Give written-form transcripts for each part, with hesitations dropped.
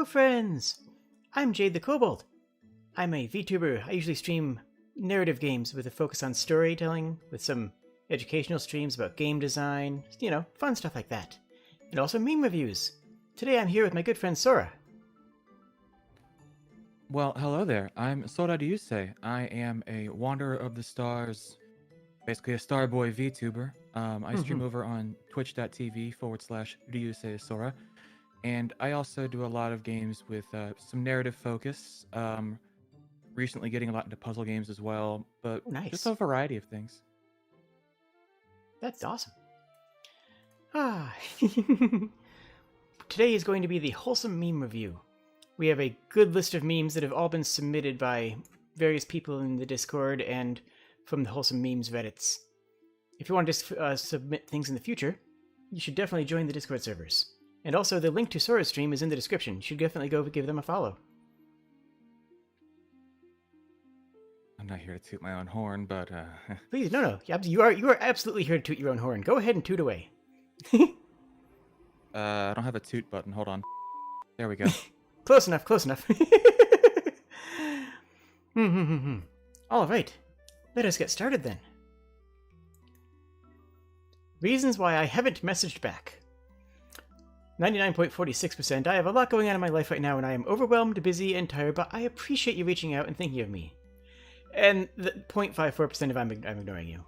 friends! I'm Jade the Kobold. I'm a VTuber. I usually stream narrative games with a focus on storytelling, with some educational streams about game design, fun stuff like that. And also meme reviews. Today I'm here with my good friend Sora. Well, hello there. I'm Sora Ryuusei. I am a Wanderer of the Stars, basically a Starboy VTuber. I stream over on twitch.tv/Ryuusei Sora. And I also do a lot of games with some narrative focus. Recently getting a lot into puzzle games as well, but Nice. Just a variety of things. That's awesome. Today is going to be the Wholesome meme review. We have a good list of memes that have all been submitted by various people in the Discord and from the Wholesome Memes Reddits. If you want to submit things in the future, you should definitely join the Discord servers. And also, the link to Sora's stream is in the description. You should definitely go give them a follow. I'm not here to toot my own horn, but Please, no. You are absolutely here to toot your own horn. Go ahead and toot away. I don't have a toot button. Hold on. There we go. Close enough. All right. Let us get started then. Reasons why I haven't messaged back. 99.46%. I have a lot going on in my life right now and I am overwhelmed, busy, and tired, but I appreciate you reaching out and thinking of me. And the 0.54% of I'm ignoring you.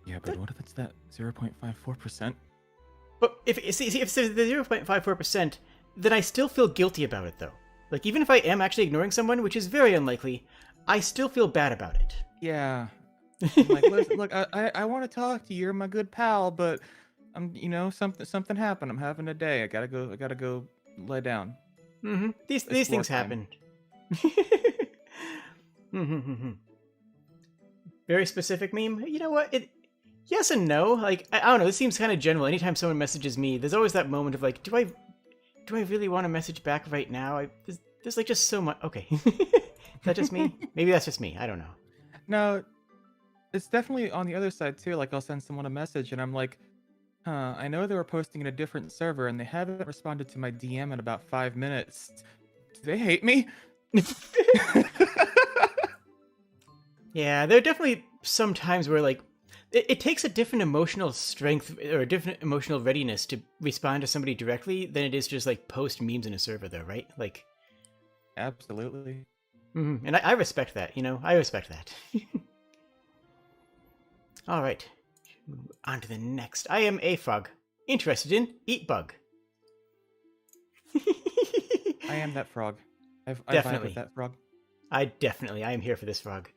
Yeah, but what if it's that 0.54%? But if it's the 0.54%, then I still feel guilty about it, though. Like, even if I am actually ignoring someone, which is very unlikely, I still feel bad about it. Yeah. I'm like, look, I want to talk to you. You're my good pal, but something happened. I'm having a day. I gotta go lay down. These things happen. Very specific meme. You know what? Yes and no. Like, I don't know. This seems kind of general. Anytime someone messages me, there's always that moment of like, do I really want to message back right now? There's like just so much. Okay, is that just me? Maybe that's just me. I don't know. No, it's definitely on the other side too. Like, I'll send someone a message and I'm like, I know they were posting in a different server and they haven't responded to my DM in about 5 minutes. Do they hate me? Yeah, there are definitely some times where like it takes a different emotional strength or a different emotional readiness to respond to somebody directly than it is to just like post memes in a server, though, right? Like, absolutely. And I respect that. I respect that. All right, on to the next. I am a frog, interested in eat bug. I am that frog. I vibe with that frog. I am here for this frog.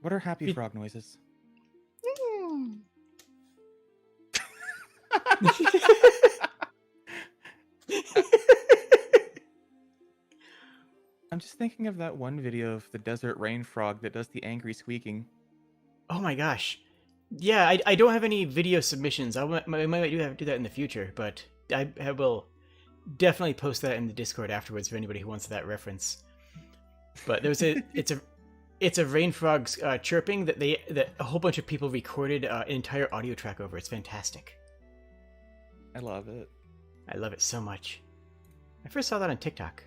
What are happy frog noises? I'm just thinking of that one video of the desert rain frog that does the angry squeaking. Oh my gosh. Yeah, I don't have any video submissions. I might do that in the future, but I will definitely post that in the Discord afterwards for anybody who wants that reference. But there's it's a rain frog's chirping that a whole bunch of people recorded an entire audio track over. It's fantastic. I love it. I love it so much. I first saw that on TikTok.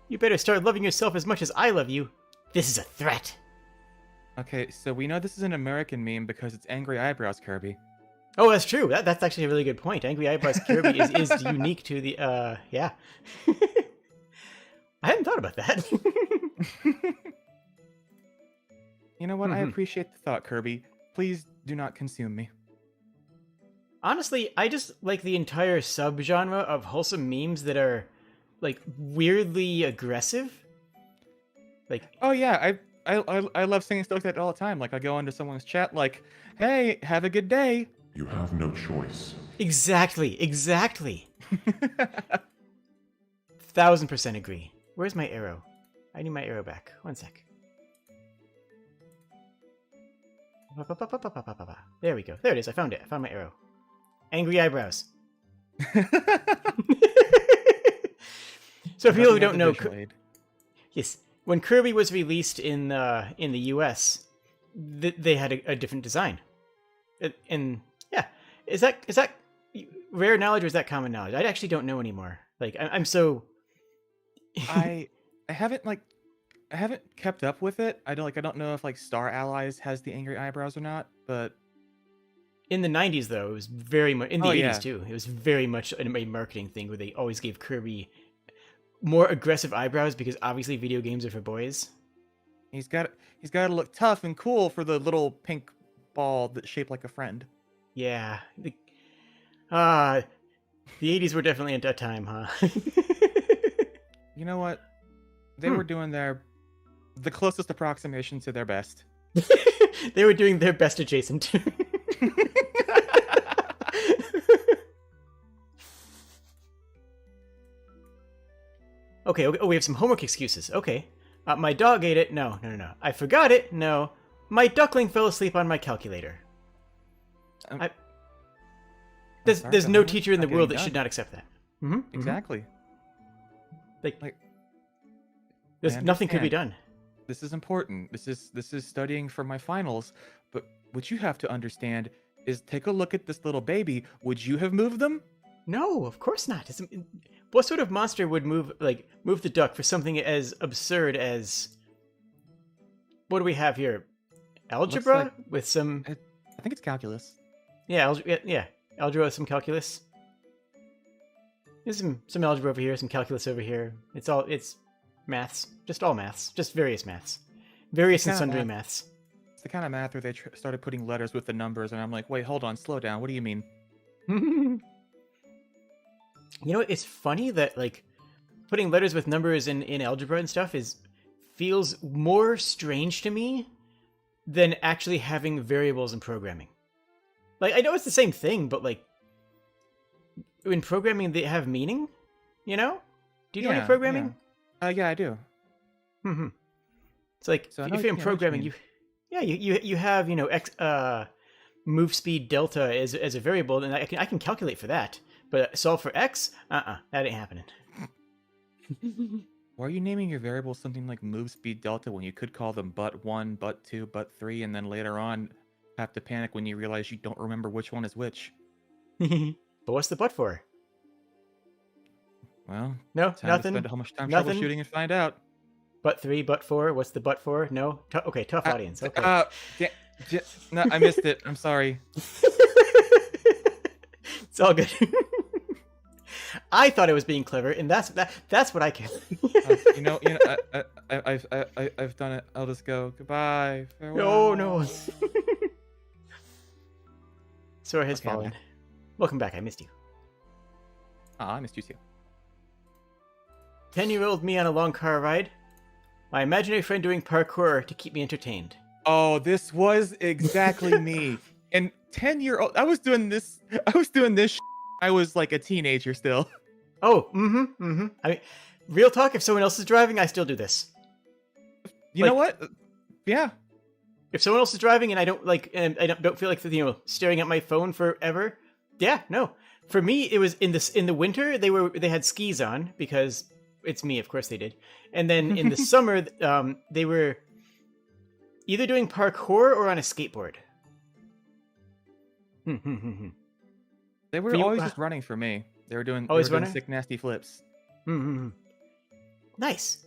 You better start loving yourself as much as I love you. This is a threat. Okay, so we know this is an American meme because it's Angry Eyebrows Kirby. Oh, that's true. That's actually a really good point. Angry Eyebrows Kirby is unique to the yeah. I hadn't thought about that. You know what? I appreciate the thought, Kirby. Please do not consume me. Honestly, I just like the entire subgenre of wholesome memes that are like weirdly aggressive. Like, oh yeah, I love saying stuff like that all the time. Like, I go into someone's chat like, "Hey, have a good day." You have no choice. Exactly. 1000% agree. Where's my arrow? I need my arrow back. One sec. There we go. There it is. I found it. I found my arrow. Angry eyebrows. So for people who don't know, yes, when Kirby was released in the US, they had a different design, and yeah, is that rare knowledge or is that common knowledge? I actually don't know anymore. Like, I'm so... I haven't kept up with it. I don't know if like Star Allies has the angry eyebrows or not, but In the 90s, though, it was very much... In the Oh, 80s, yeah. too. It was very much a marketing thing where they always gave Kirby more aggressive eyebrows because obviously video games are for boys. he's got to look tough and cool for the little pink ball that's shaped like a friend. Yeah. The 80s were definitely a time, huh? You know what? They were doing the closest approximation to their best. They were doing their best adjacent. Okay, oh, we have some homework excuses. Okay. My dog ate it. No. I forgot it. No. My duckling fell asleep on my calculator. I'm There's sorry, there's the no homework's teacher in the not world getting that should done. not accept that. Mm-hmm. Exactly. Like, I nothing could be understand. done. This is important. This is studying for my finals. But what you have to understand is take a look at this little baby. Would you have moved them? No, of course not. What sort of monster would move the duck for something as absurd as... What do we have here? Algebra like- with some... I think it's calculus. Yeah, algebra with some calculus. There's some algebra over here, some calculus over here. It's maths. Just all maths. Just various maths. Various and Kinda sundry math. maths. It's the kind of math where they started putting letters with the numbers, and I'm like, wait, hold on, slow down. What do you mean? You know, it's funny that, like, putting letters with numbers in algebra and stuff feels more strange to me than actually having variables in programming. Like, I know it's the same thing, but, like, in programming, they have meaning, you know? Do you know any programming? Yeah, I do. Mm-hmm. It's like, So I if know- you're in yeah, I know what you programming, mean. you have, X, move speed delta as a variable, and I can calculate for that. But solve for X? That ain't happening. Why are you naming your variables something like move speed delta when you could call them but1, but2, but3, and then later on have to panic when you realize you don't remember which one is which? But what's the but for? Well, No, time to nothing. spend how much time Nothing. troubleshooting and find out. But 3, but 4. What's the but for? No. Okay, tough audience. Okay. No, I missed it. I'm sorry. It's all good. I thought I was being clever, and that's what I can. I've done it. I'll just go. Goodbye. Farewell. No. Sora has Okay, fallen. man. Welcome back. I missed you. I missed you too. 10-year-old me on a long car ride. My imaginary friend doing parkour to keep me entertained. Oh, this was exactly me. And 10-year-old, I was doing this. I was like a teenager still. Oh, I mean, real talk, if someone else is driving, I still do this. You know what? Yeah. If someone else is driving and I don't don't feel like staring at my phone forever, yeah, no. For me, it was in the winter they had skis on because it's me, of course they did. And then in the summer, they were either doing parkour or on a skateboard. They were For you- always just running for me. They were doing Always doing running? sick nasty flips. Nice.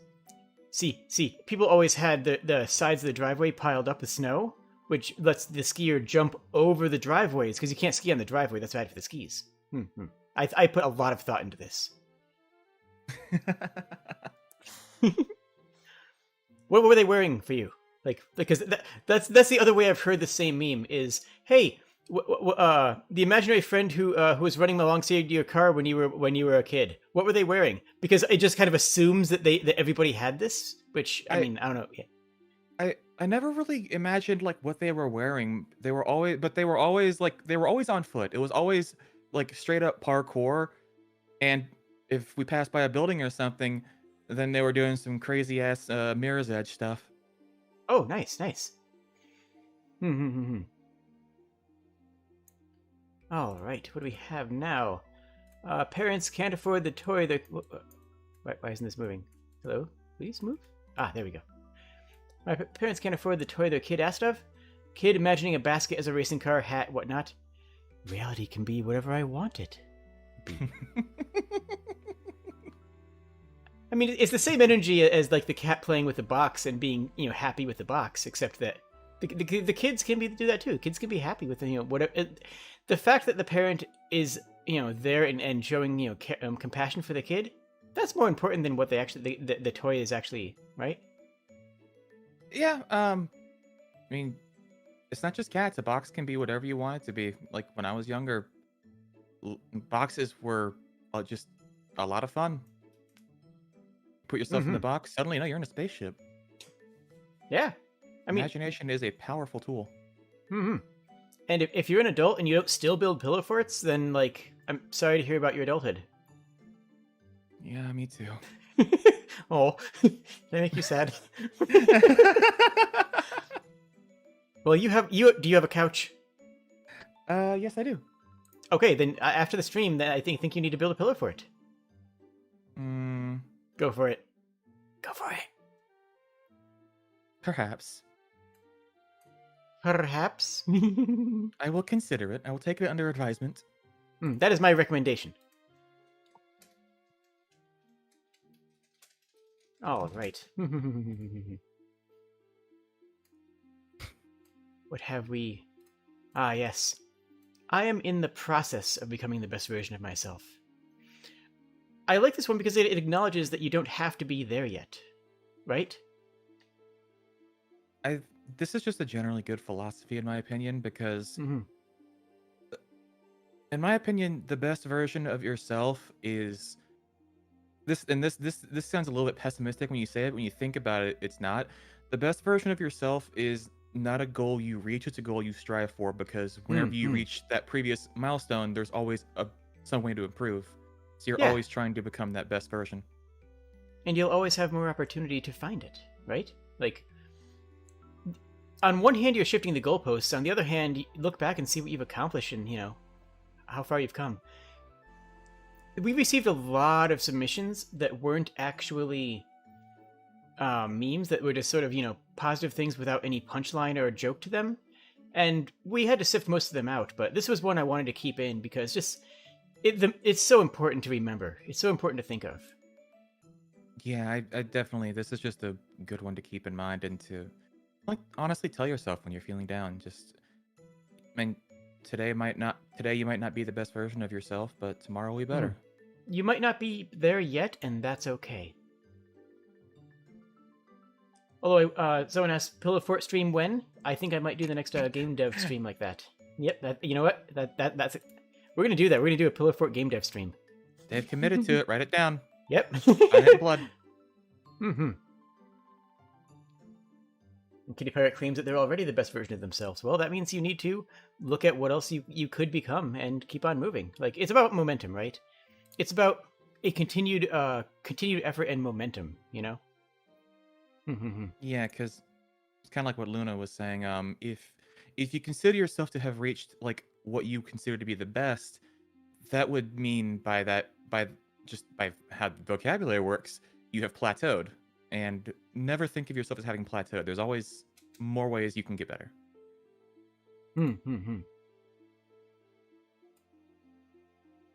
See, people always had the sides of the driveway piled up with snow, which lets the skier jump over the driveways because you can't ski on the driveway. That's bad for the skis. I put a lot of thought into this. What were they wearing for you? Like, because that's the other way I've heard the same meme is, hey, the imaginary friend who was running alongside your car when you were a kid. What were they wearing? Because it just kind of assumes that everybody had this, which I mean, I don't know. Yeah. I never really imagined like what they were wearing. They were always on foot. It was always like straight up parkour. And if we passed by a building or something, then they were doing some crazy ass Mirror's Edge stuff. Oh, nice. All right, what do we have now? Parents can't afford the toy that... Why isn't this moving? Hello? Please move? There we go. My parents can't afford the toy their kid asked of? Kid imagining a basket as a racing car, hat, whatnot. Reality can be whatever I want it. I mean, it's the same energy as like the cat playing with the box and being, happy with the box, except that the kids can do that too. Kids can be happy with whatever. The fact that the parent is there and showing compassion for the kid, that's more important than what they actually the toy is actually, right? Yeah. I mean, it's not just cats. A box can be whatever you want it to be. Like when I was younger, boxes were just a lot of fun. Put yourself in the box, suddenly, you're in a spaceship. Yeah. Imagination is a powerful tool. Mm-hmm. And if you're an adult and you don't still build pillow forts, then, like, I'm sorry to hear about your adulthood. Yeah, me too. Oh, did I make you sad? Well, do you have a couch? Yes, I do. Okay, then after the stream, then I think you need to build a pillow fort. Go for it. Go for it. Perhaps. Perhaps. I will consider it. I will take it under advisement. That is my recommendation. All right. What have we? Ah, yes. I am in the process of becoming the best version of myself. I like this one because it acknowledges that you don't have to be there yet, right? This is just a generally good philosophy, in my opinion, because, in my opinion, the best version of yourself is this. And this sounds a little bit pessimistic when you say it. When you think about it, it's not. The best version of yourself is not a goal you reach; it's a goal you strive for. Because whenever you reach that previous milestone, there's always some way to improve. So you're always trying to become that best version. And you'll always have more opportunity to find it, right? Like, on one hand, you're shifting the goalposts. On the other hand, you look back and see what you've accomplished and, how far you've come. We received a lot of submissions that weren't actually memes, that were just sort of, positive things without any punchline or a joke to them. And we had to sift most of them out, but this was one I wanted to keep in because it's so important to remember. It's so important to think of. Yeah, I definitely. This is just a good one to keep in mind and to, honestly tell yourself when you're feeling down. Today you might not be the best version of yourself, but tomorrow will be better. You might not be there yet, and that's okay. Although, someone asked, Pillow Fort stream when? I think I might do the next game dev stream like that. Yep, you know what? That's it. We're going to do that. We're going to do a Pillow Fort game dev stream. They've committed to it. Write it down. Yep. I have blood. And Kitty Pirate claims that they're already the best version of themselves. Well, that means you need to look at what else you could become and keep on moving. Like, it's about momentum, right? It's about a continued effort and momentum, Yeah, because it's kind of like what Luna was saying. If you consider yourself to have reached what you consider to be the best, that would mean by how the vocabulary works, you have plateaued. And never think of yourself as having plateaued. There's always more ways you can get better.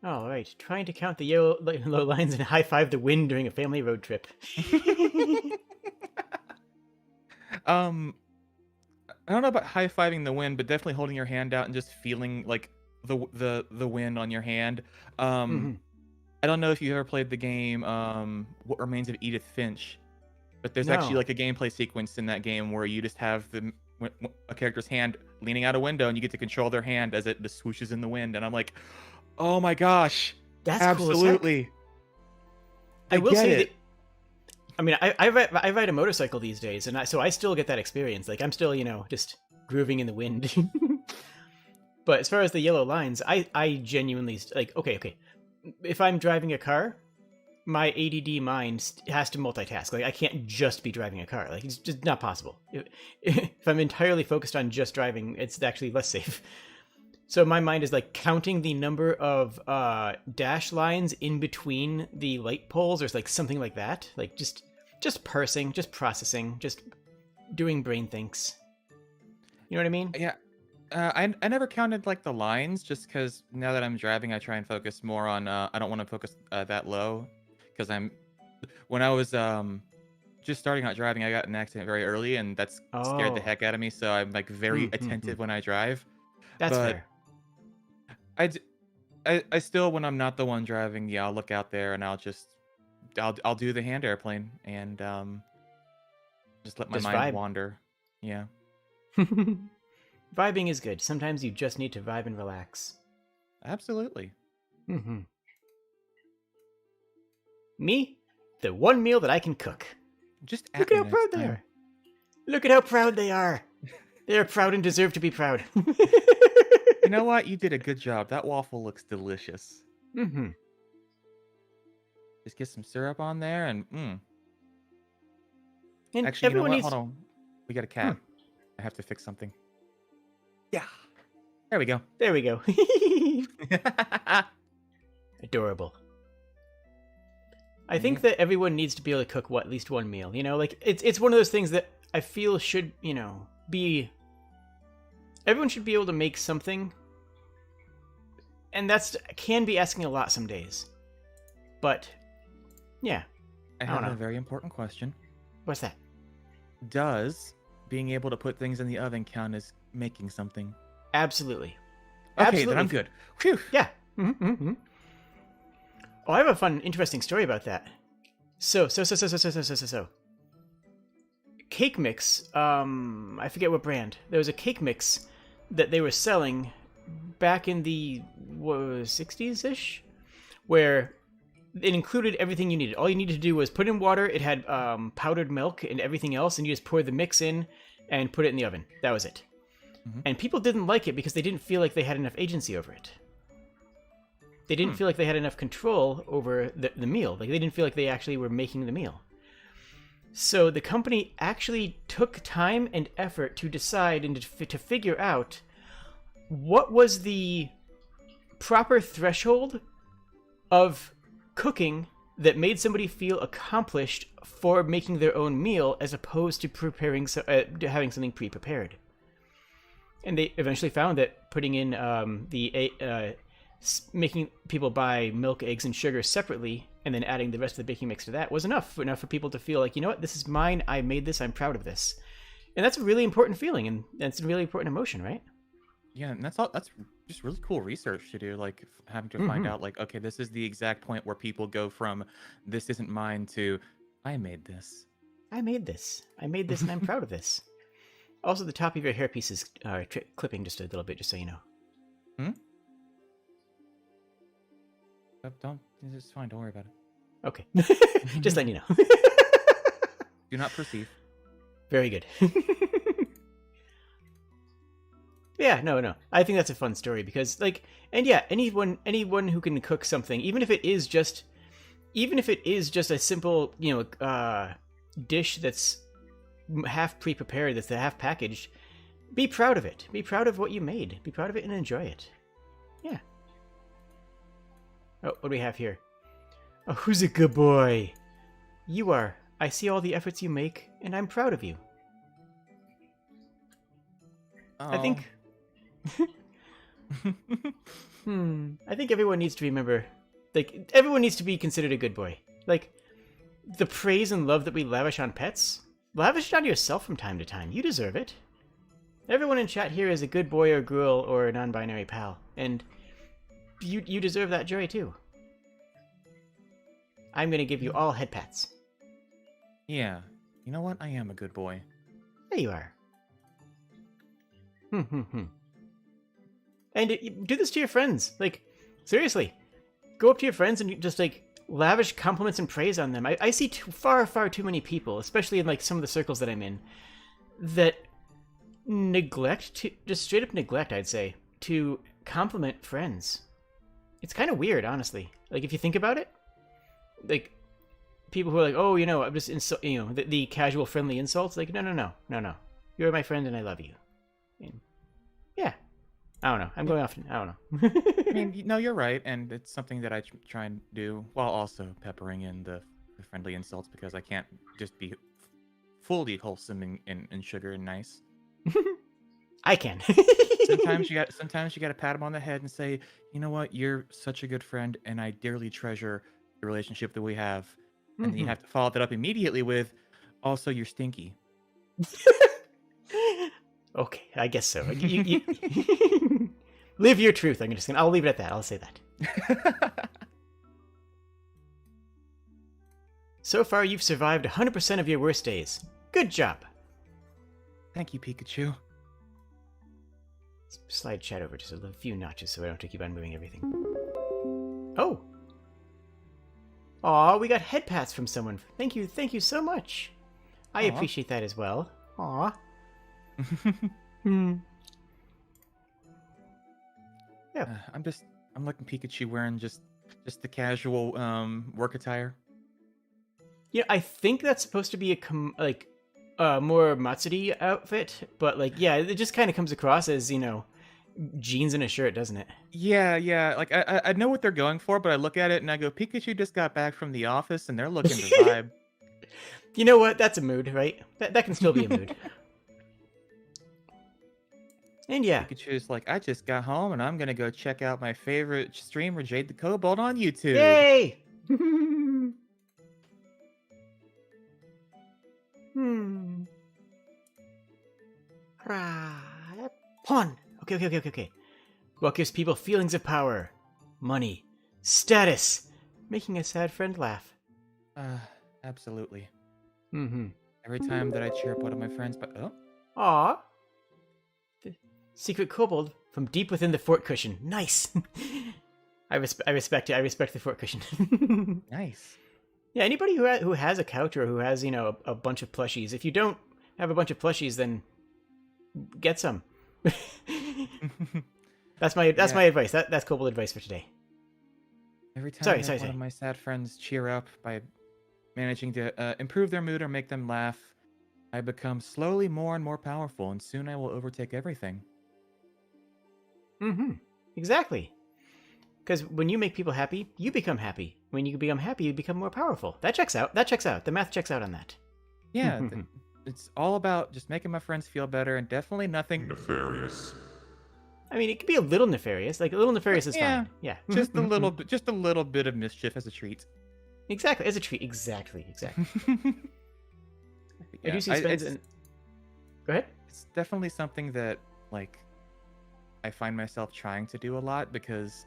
All right, trying to count the yellow lines and high-five the wind during a family road trip. I don't know about high-fiving the wind, but definitely holding your hand out and just feeling like the wind on your hand. I don't know if you ever played the game What Remains of Edith Finch, but there's actually a gameplay sequence in that game where you just have a character's hand leaning out a window and you get to control their hand as it just swooshes in the wind, and I'm like, oh my gosh, that's absolutely. Cool. I will say that. I mean, I ride a motorcycle these days, and so I still get that experience. Like, I'm still, just grooving in the wind. But as far as the yellow lines, I genuinely okay. If I'm driving a car, my ADD mind has to multitask. Like, I can't just be driving a car. Like, it's just not possible. If I'm entirely focused on just driving, it's actually less safe. So my mind is counting the number of dash lines in between the light poles, or something like that. Like, just parsing, just processing, just doing brain thinks. You know what I mean? Yeah. I never counted like the lines just because now that I'm driving, I try and focus more on. I don't want to focus that low because when I was just starting out driving, I got in an accident very early, and that's scared the Oh, heck out of me. So I'm like very mm. attentive when I drive. That's But fair. I, d- I still, when I'm not the one driving, yeah, I'll look out there and I'll do the hand airplane and just let my Just mind vibe. wander. Yeah, Vibing is good. Sometimes you just need to vibe and relax. absolutely. Hmm. Me, the one meal that I can cook. Just Look at at me how proud next they time. are. Look at how proud they are. They are proud and deserve to be proud. You know what? You did a good job. That waffle looks delicious. Hmm. Just get some syrup on there and And Actually, you know everyone what? Hold needs. on. We got a Hmm, cat. I have to fix something. Yeah. There we go. there we go. Adorable. I think that everyone needs to be able to cook at least one meal. You know, like it's one of those things that I feel should be. Everyone should be able to make something, and that's can be asking a lot some days. But yeah, I I don't have a know. very important question. What's that? Does being able to put things in the oven count as making something? Absolutely. Okay, then Absolutely. I'm good. Phew. Yeah. Mm-hmm. Oh, I have a fun, interesting story about that. So. Cake mix. I forget what brand. There was a cake mix that they were selling back in the 60s ish, where it included everything you needed. All you needed to do was put in water. It had powdered milk and everything else, and you just pour the mix in and put it in the oven. That was it. Mhm. And people didn't like it because they didn't feel like they had enough agency over it. They didn't feel like they had enough control over the meal. Like they didn't feel like they actually were making the meal. So the company actually took time and effort to decide and to figure out what was the proper threshold of cooking that made somebody feel accomplished for making their own meal as opposed to preparing having something pre-prepared. And they eventually found that putting in making people buy milk, eggs, and sugar separately, and then adding the rest of the baking mix to that was enough for people to feel like, you know what, this is mine. I made this. I'm proud of this, and that's a really important feeling, and that's a really important emotion, right? Yeah, and that's all. That's just really cool research to do. Like having to find out, like, okay, this is the exact point where people go from "this isn't mine" to "I made this." I made this. I made this, and I'm proud of this. Also, the top of your hairpiece is clipping just a little bit, just so you know. Hmm. Don't. It's fine. Don't worry about it. Okay, just letting you know. Do not perceive. Very good. Yeah, no. I think that's a fun story because, like, and yeah, anyone who can cook something, even if it is just a simple, dish that's half pre-prepared, that's half packaged, be proud of it. Be proud of what you made. Be proud of it and enjoy it. Yeah. Oh, what do we have here? Oh, who's a good boy? You are. I see all the efforts you make, and I'm proud of you. Oh. I think. I think everyone needs to remember, like, everyone needs to be considered a good boy. Like, the praise and love that we lavish on pets, lavish it on yourself from time to time. You deserve it. Everyone in chat here is a good boy or girl or a non-binary pal, and you deserve that joy too. I'm gonna give you all head pats. Yeah. You know what? I am a good boy. There you are. And do this to your friends. Like, seriously, go up to your friends and just like lavish compliments and praise on them. I see far too many people, especially in like some of the circles that I'm in, that just straight up neglect, I'd say, to compliment friends. It's kind of weird, honestly. Like if you think about it, like people who are like, oh, I'm just the casual friendly insults. Like, no. You're my friend and I love you. And, yeah. I don't know. I'm going off. I don't know. I mean, no, you're right, and it's something that I try and do while also peppering in the friendly insults because I can't just be fully wholesome and sugar and nice. I can. Sometimes you got to pat him on the head and say, you know what, you're such a good friend, and I dearly treasure the relationship that we have. And then you have to follow that up immediately with, also, you're stinky. Okay, I guess so. Live your truth. I'll leave it at that. I'll say that. So far, you've survived 100% of your worst days. Good job. Thank you, Pikachu. Slide chat over just a few notches so I don't have to keep on moving everything. Oh! Aw, we got head pats from someone. Thank you so much. I appreciate that as well. Aw. Yeah. I'm looking Pikachu wearing just the casual work attire. Yeah, I think that's supposed to be a more Matsuri outfit, but yeah, it just kind of comes across as, jeans and a shirt, doesn't it? Yeah. Like I know what they're going for, but I look at it and I go, Pikachu just got back from the office and they're looking to vibe. You know what? That's a mood, right? That can still be a mood. And yeah. Pikachu's like, I just got home and I'm gonna go check out my favorite streamer, Jade the Kobold, on YouTube. Yay! Pawn! Okay. What gives people feelings of power? Money. Status! Making a sad friend laugh. Absolutely. Mm-hmm. Every time that I cheer up one of my friends, but Aw! The secret kobold from deep within the fort cushion. Nice! I respect it. I respect the fort cushion. Nice. Yeah, anybody who has a couch or who has, a bunch of plushies. If you don't have a bunch of plushies, then get some. That's my advice. That's kobold advice for today. Every time one of my sad friends cheer up by managing to improve their mood or make them laugh, I become slowly more and more powerful, and soon I will overtake everything. Mm-hmm. Exactly. Because when you make people happy, you become happy. When you become happy, you become more powerful. That checks out. The math checks out on that. Yeah, it's all about just making my friends feel better, and definitely nothing nefarious. I mean, it could be a little nefarious. Like, a little nefarious is fine. Yeah. Just a little bit of mischief as a treat. Exactly, as a treat. Exactly. I do see Go ahead. It's definitely something that, I find myself trying to do a lot, because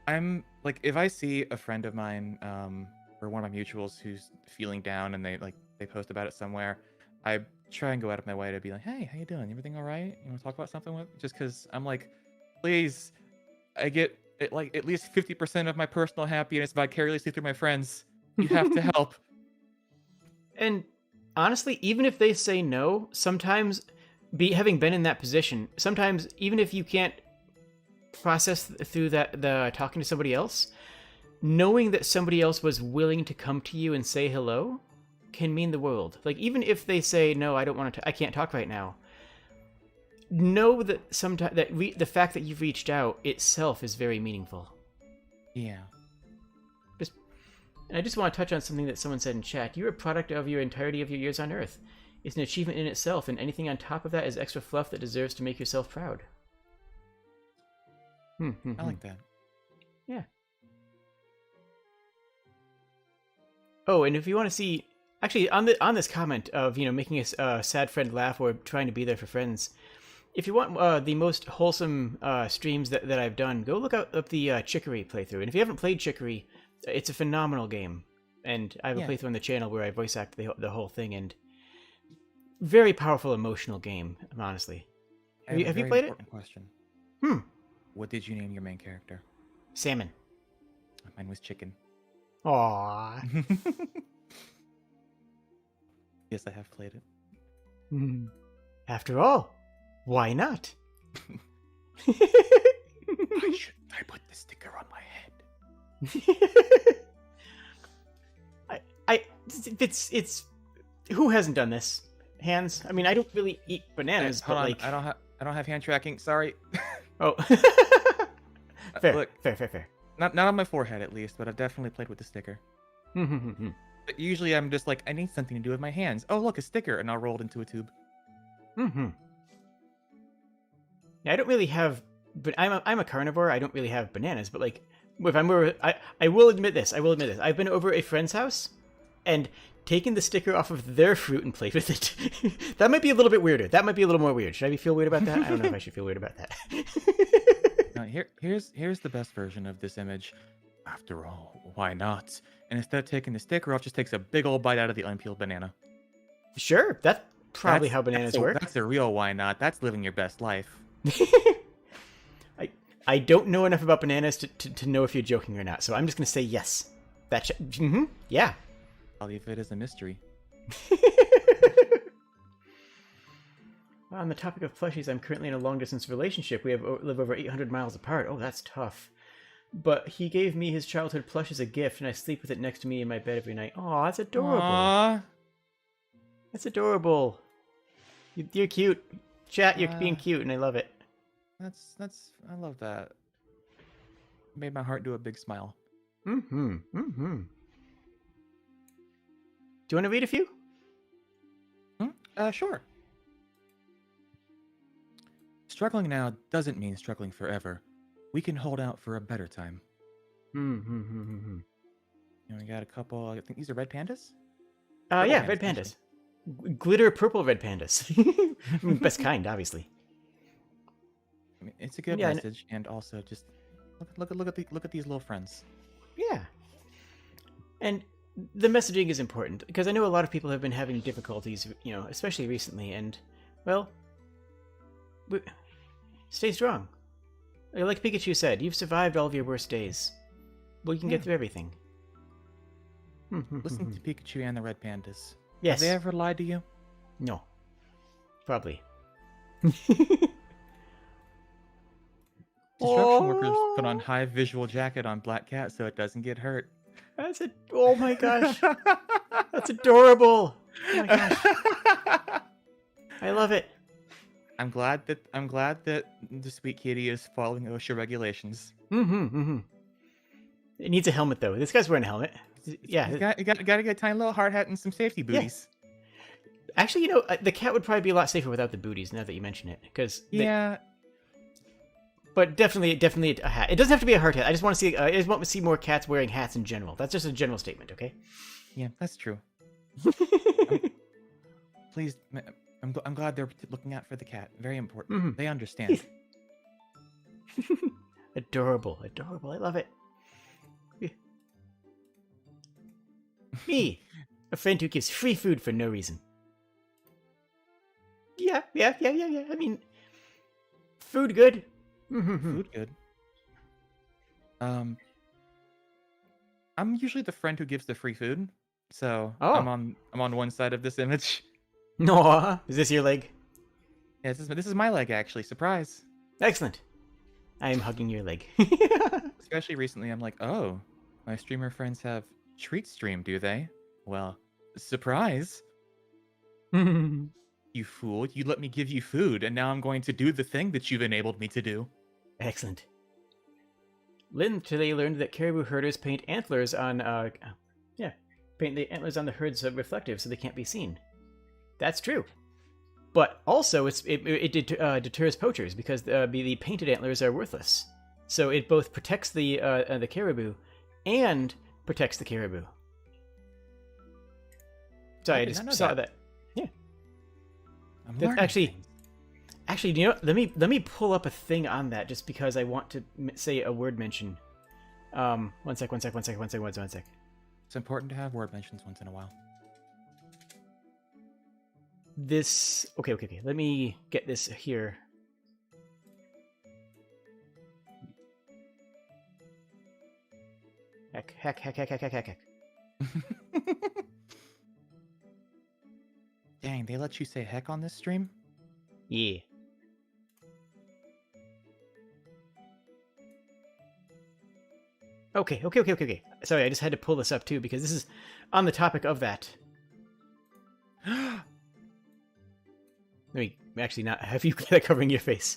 I'm, if I see a friend of mine, or one of my mutuals who's feeling down and they post about it somewhere, I try and go out of my way to be like, hey, how you doing? Everything all right? You want to talk about something? Just because I'm like, please, I get at least 50% of my personal happiness vicariously through my friends. You have to help. And honestly, even if they say no, sometimes, having been in that position, sometimes even if you can't process through the talking to somebody else, knowing that somebody else was willing to come to you and say hello can mean the world. Even if they say, no, I don't want to, I can't talk right now, know that sometimes the fact that you've reached out itself is very meaningful. Yeah. I just want to touch on something that someone said in chat. You're a product of your entirety of your years on Earth. It's an achievement in itself, and anything on top of that is extra fluff that deserves to make yourself proud. I like that. Yeah. Oh, and if you want to see, actually, on this comment of making a sad friend laugh or trying to be there for friends, if you want the most wholesome streams that I've done, go look up the Chicory playthrough. And if you haven't played Chicory, it's a phenomenal game. And I have a playthrough on the channel where I voice act the whole thing, and very powerful, emotional game. Honestly, have you played it? Question. What did you name your main character? Salmon. Mine was Chicken. Aww. Yes, I have played it. After all, why not? Why shouldn't I put the sticker on my head? It's who hasn't done this? Hands? I mean, I don't really eat bananas, but I don't have hand tracking. Sorry. Oh. Fair. Look, fair. Not on my forehead, at least, but I've definitely played with the sticker. But usually I'm just like, I need something to do with my hands. Oh, look, a sticker, and I'll roll it into a tube. I don't really have, but I'm a carnivore. I don't really have bananas, but like if I'm over, I will admit this. I will admit this. I've been over a friend's house, and taken the sticker off of their fruit and played with it. That might be a little bit weirder. That might be a little more weird. Should I feel weird about that? I don't know if I should feel weird about that. Now, here's the best version of this image. After all, why not? And instead of taking the sticker off, just takes a big old bite out of the unpeeled banana. Sure, that's probably how bananas work. That's a real why not. That's living your best life. I don't know enough about bananas to know if you're joking or not, so I'm just going to say yes. Yeah. I'll leave it as a mystery. On the topic of plushies, I'm currently in a long-distance relationship. We live over 800 miles apart. Oh, that's tough. But he gave me his childhood plush as a gift, and I sleep with it next to me in my bed every night. Aw, that's adorable. Aww. That's adorable. You're cute. Chat, you're being cute, and I love it. I love that. Made my heart do a big smile. Mm-hmm. Do you want to read a few? Sure. Struggling now doesn't mean struggling forever. We can hold out for a better time. And we got a couple. I think these are red pandas. Yeah, red pandas. Glitter purple red pandas. I mean, best kind, obviously. I mean, it's a good message, and also just look at these little friends. Yeah. And the messaging is important because I know a lot of people have been having difficulties, especially recently, and well, stay strong. Like Pikachu said, you've survived all of your worst days. Well, you can get through everything. Listen to Pikachu and the red pandas. Yes. Have they ever lied to you? No. Probably. Construction workers put on high visual jacket on black cat so it doesn't get hurt. Oh my gosh. That's adorable. Oh my gosh. I love it. I'm glad that the sweet kitty is following OSHA regulations. It needs a helmet though. This guy's wearing a helmet. Yeah. You got to get a tiny little hard hat and some safety booties. Yeah. Actually, the cat would probably be a lot safer without the booties. Now that you mention it, But definitely a hat. It doesn't have to be a hard hat. I just want to see more cats wearing hats in general. That's just a general statement, okay? Yeah, that's true. Please, I'm glad they're looking out for the cat. Very important. They understand. Adorable. I love it. Me, a friend who gives free food for no reason. Yeah. I mean, food good. Food good. I'm usually the friend who gives the free food, so I'm on one side of this image. No, is this your leg? Yeah, this is my leg actually. Surprise! Excellent. I am hugging your leg. Especially recently, I'm like, oh, my streamer friends have treat stream, do they? Well, surprise! You fool! You let me give you food, and now I'm going to do the thing that you've enabled me to do. Excellent. Lynn today learned that caribou herders paint antlers on, paint the antlers on the herds reflective so they can't be seen. That's true. But also, it deters poachers because the painted antlers are worthless. So it both protects the caribou and protects the caribou. Sorry, I just saw that. Yeah. Actually, let me pull up a thing on that just because I want to say a word mention. One sec. It's important to have word mentions once in a while. This okay. Let me get this here. Heck. Dang, they let you say heck on this stream? Yeah. Okay. Sorry, I just had to pull this up too because this is on the topic of that. Let me actually not have you covering your face.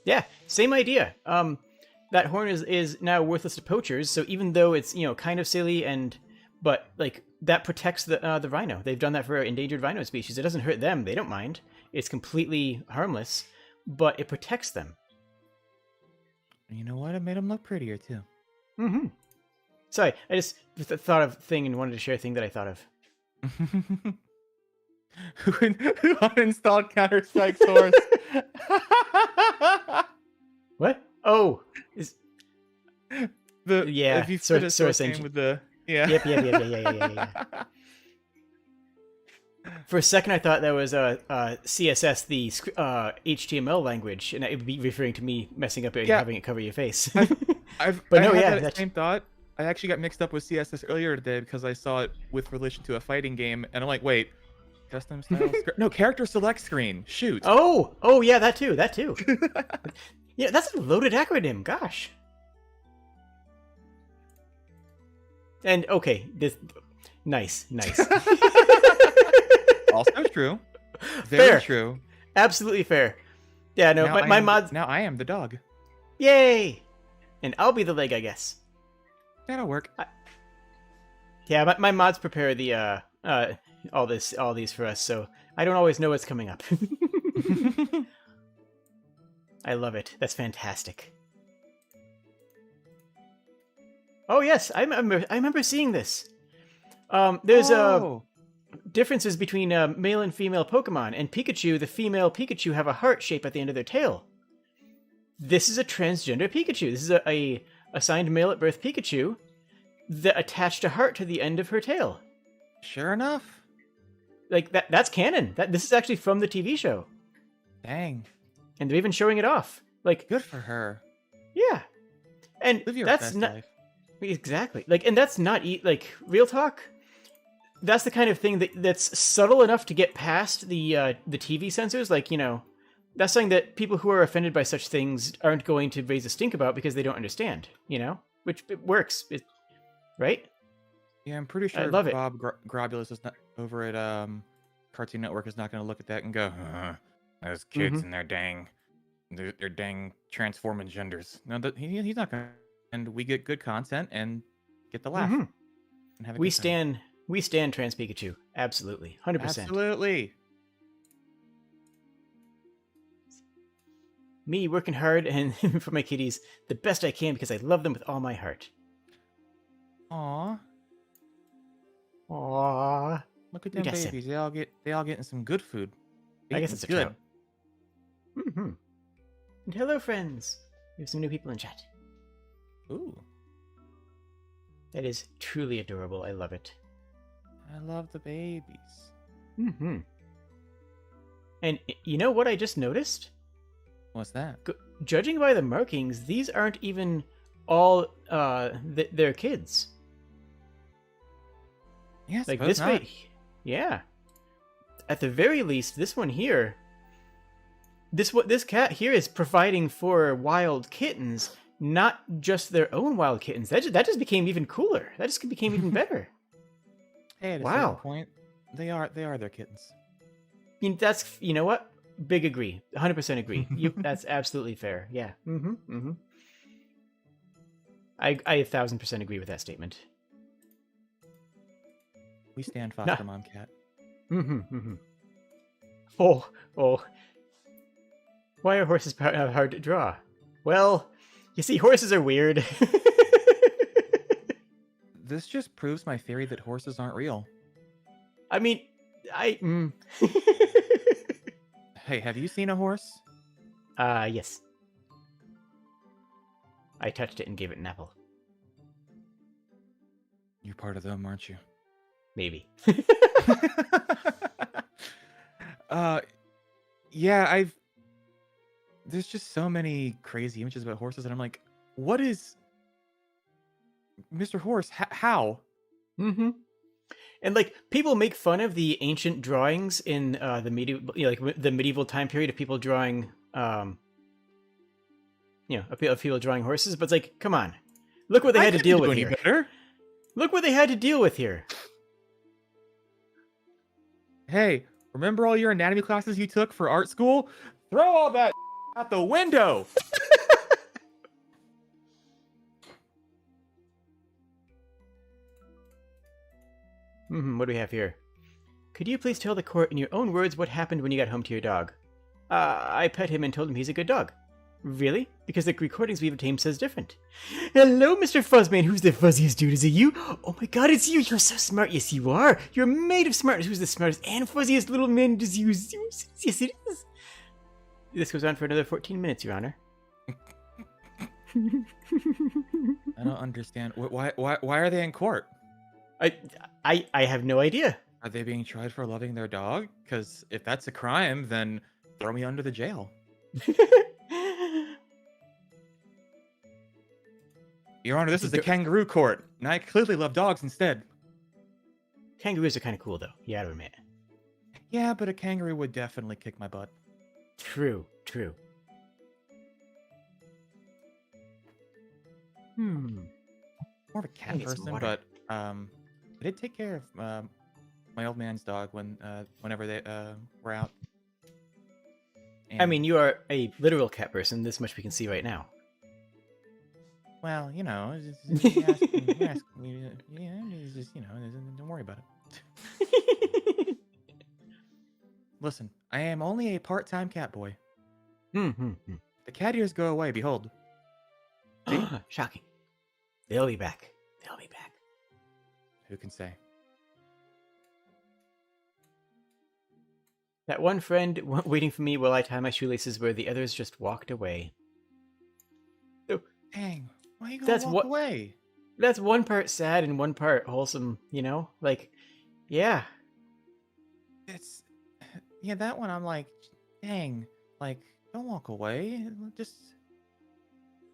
Yeah, same idea. That horn is now worthless to poachers, so even though it's, kind of silly but like that protects the rhino. They've done that for endangered rhino species. It doesn't hurt them. They don't mind. It's completely harmless, but it protects them. You know what? It made them look prettier too. Mm-hmm. Sorry, I just thought of a thing and wanted to share a thing that I thought of. Who uninstalled Counter-Strike Source? What? Oh, The yeah. if you Sora fit a Source sent game you. with the yeah. Yep. For a second, I thought that was CSS, the HTML language, and it would be referring to me messing up it and having it cover your face. But no, I yeah, had that same thought. I actually got mixed up with CSS earlier today because I saw it with relation to a fighting game, and I'm like, wait, custom style no, character select screen. Shoot. Oh, yeah, that too. Yeah, that's a loaded acronym. Gosh. And okay, this nice. Also true. Very Fair. true. Absolutely fair. Yeah, no, Now my mods. Now I am the dog. Yay! And I'll be the leg, I guess. That'll work. Yeah, my mods prepare the all these for us, so I don't always know what's coming up. I love it. That's fantastic. Oh yes, I remember seeing this. There's differences between male and female Pokemon, and Pikachu, the female Pikachu, have a heart shape at the end of their tail. This is a transgender Pikachu. This is a assigned male at birth Pikachu that attached a heart to the end of her tail. Sure enough. Like that's canon. This is actually from the TV show. Dang. And they're even showing it off. Like Good for her. Yeah. And Live your that's best not life. exactly. Like, and that's not like real talk. That's the kind of thing that's subtle enough to get past the TV censors. Like, that's something that people who are offended by such things aren't going to raise a stink about because they don't understand. Which it works, right? Yeah, I'm pretty sure love it. Bob Grobulus is not over at Cartoon Network is not going to look at that and go, those kids and their dang transforming genders. No, he's not going to. And we get good content and get the laugh. And have a We good time. stand trans Pikachu. Absolutely. 100%. Absolutely. Me working hard and for my kitties the best I can because I love them with all my heart. Aww. Aww. Look at them got babies. They all getting some good food. I guess it's a good. And hello, friends. We have some new people in chat. Ooh. That is truly adorable. I love it. I love the babies. And you know what I just noticed? What's that? Judging by the markings, these aren't even all their kids. Yeah, Like this not. way. Yeah. At the very least, this one here. This cat here is providing for wild kittens, not just their own wild kittens. That just became even cooler. That just became even better. Hey, at a Wow. certain point, they are their kittens. I mean, that's, you know what? Big agree. 100% agree. That's absolutely fair. Yeah. I 1,000% agree with that statement. We stand foster mom cat. Oh. Why are horses hard to draw? Well, you see, horses are weird. This just proves my theory that horses aren't real. I mean, Hey, have you seen a horse? Yes. I touched it and gave it an apple. You're part of them, aren't you? Maybe. Yeah, there's just so many crazy images about horses, and I'm like, what is Mr. Horse? How? And like people make fun of the ancient drawings in the medieval, the medieval time period of people drawing, of people drawing horses. But it's like, come on, look what they had to deal with here. Better. Look what they had to deal with here. Hey, remember all your anatomy classes you took for art school? Throw all that out the window. What do we have here? Could you please tell the court in your own words what happened when you got home to your dog? I pet him and told him he's a good dog. Really? Because the recordings we've obtained says different. Hello, Mr. Fuzzman. Who's the fuzziest dude? Is it you? Oh my god, it's you. You're so smart. Yes, you are. You're made of smartness. Who's the smartest and fuzziest little man? Does you? Yes, it is. This goes on for another 14 minutes, Your Honor. I don't understand. Why are they in court? I have no idea. Are they being tried for loving their dog? Because if that's a crime, then throw me under the jail. Your Honor, this is the kangaroo court, and I clearly love dogs instead. Kangaroos are kind of cool, though. You gotta admit. Yeah, but a kangaroo would definitely kick my butt. True. More of a cat person, but I did take care of my old man's dog whenever they were out. And, I mean, you are a literal cat person. This much we can see right now. well, you know, don't worry about it. Listen, I am only a part-time cat boy. The cat ears go away, behold. Shocking. They'll be back. Who can say? That one friend waiting for me while I tie my shoelaces where the others just walked away. Dang, why are you gonna walk away? That's one part sad and one part wholesome, you know? Like, yeah. Yeah, that one I'm like, dang, like, don't walk away. Just,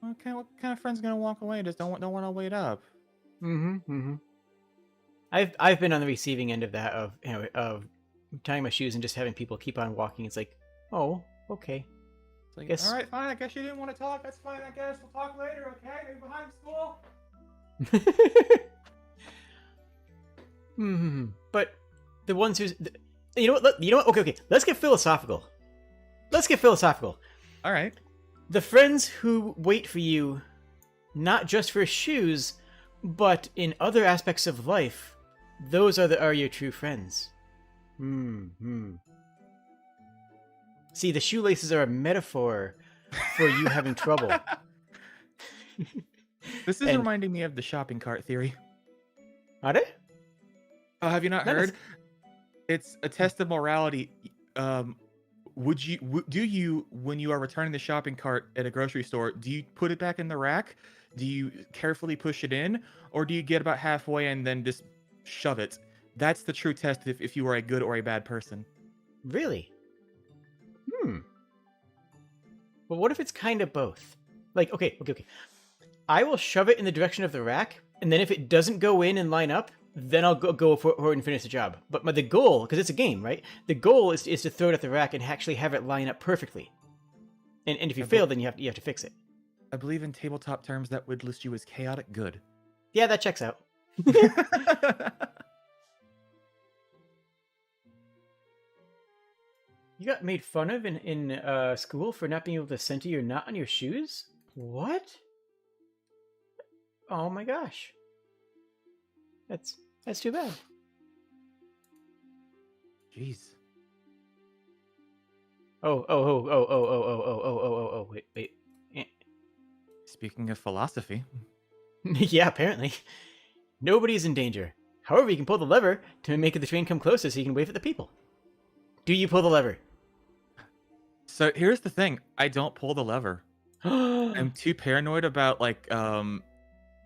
what kind of friend's gonna walk away? Just don't want to wait up. I've been on the receiving end of that, of tying my shoes and just having people keep on walking. It's like, oh, okay. It's like, all right, fine. I guess you didn't want to talk. That's fine. I guess we'll talk later. Okay, maybe behind school. But the ones who's, you know what? Okay. Let's get philosophical. All right. The friends who wait for you, not just for shoes, but in other aspects of life, those are your true friends. See, the shoelaces are a metaphor for you having trouble. This is reminding me of the shopping cart theory. Are they? Oh, have you not heard? It's a test of morality. Do you, when you are returning the shopping cart at a grocery store, do you put it back in the rack? Do you carefully push it in? Or do you get about halfway and then just shove it? That's the true test if you are a good or a bad person. Really? But what if it's kind of both? Like, okay. I will shove it in the direction of the rack, and then if it doesn't go in and line up, then I'll go for it and finish the job. But the goal, because it's a game, right? The goal is to throw it at the rack and actually have it line up perfectly. And if you fail, then you have to fix it. I believe in tabletop terms that would list you as chaotic good. Yeah, that checks out. You got made fun of in school for not being able to center your knot on your shoes? What? Oh my gosh. That's too bad. Jeez. Oh, wait. Speaking of philosophy. Yeah, apparently. Nobody's in danger. However, you can pull the lever to make the train come closer so you can wave at the people. Do you pull the lever? So here's the thing. I don't pull the lever. I'm too paranoid about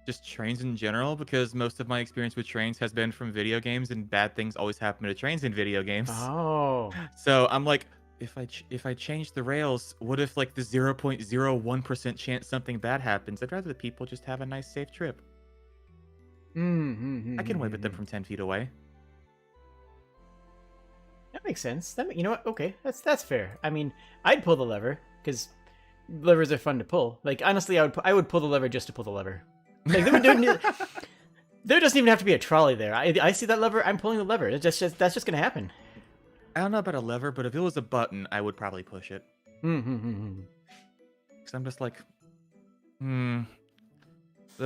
just trains in general because most of my experience with trains has been from video games and bad things always happen to trains in video games. Oh. So I'm like, if I change the rails, what if like the 0.01% chance something bad happens? I'd rather the people just have a nice safe trip. I can wave at them from 10 feet away. That makes sense. You know what? Okay, that's fair. I mean, I'd pull the lever because levers are fun to pull. Like honestly, I would pull the lever just to pull the lever. Like there doesn't even have to be a trolley there. I see that lever, I'm pulling the lever. That's just gonna happen. I don't know about a lever, but if it was a button, I would probably push it. Because I'm just like, there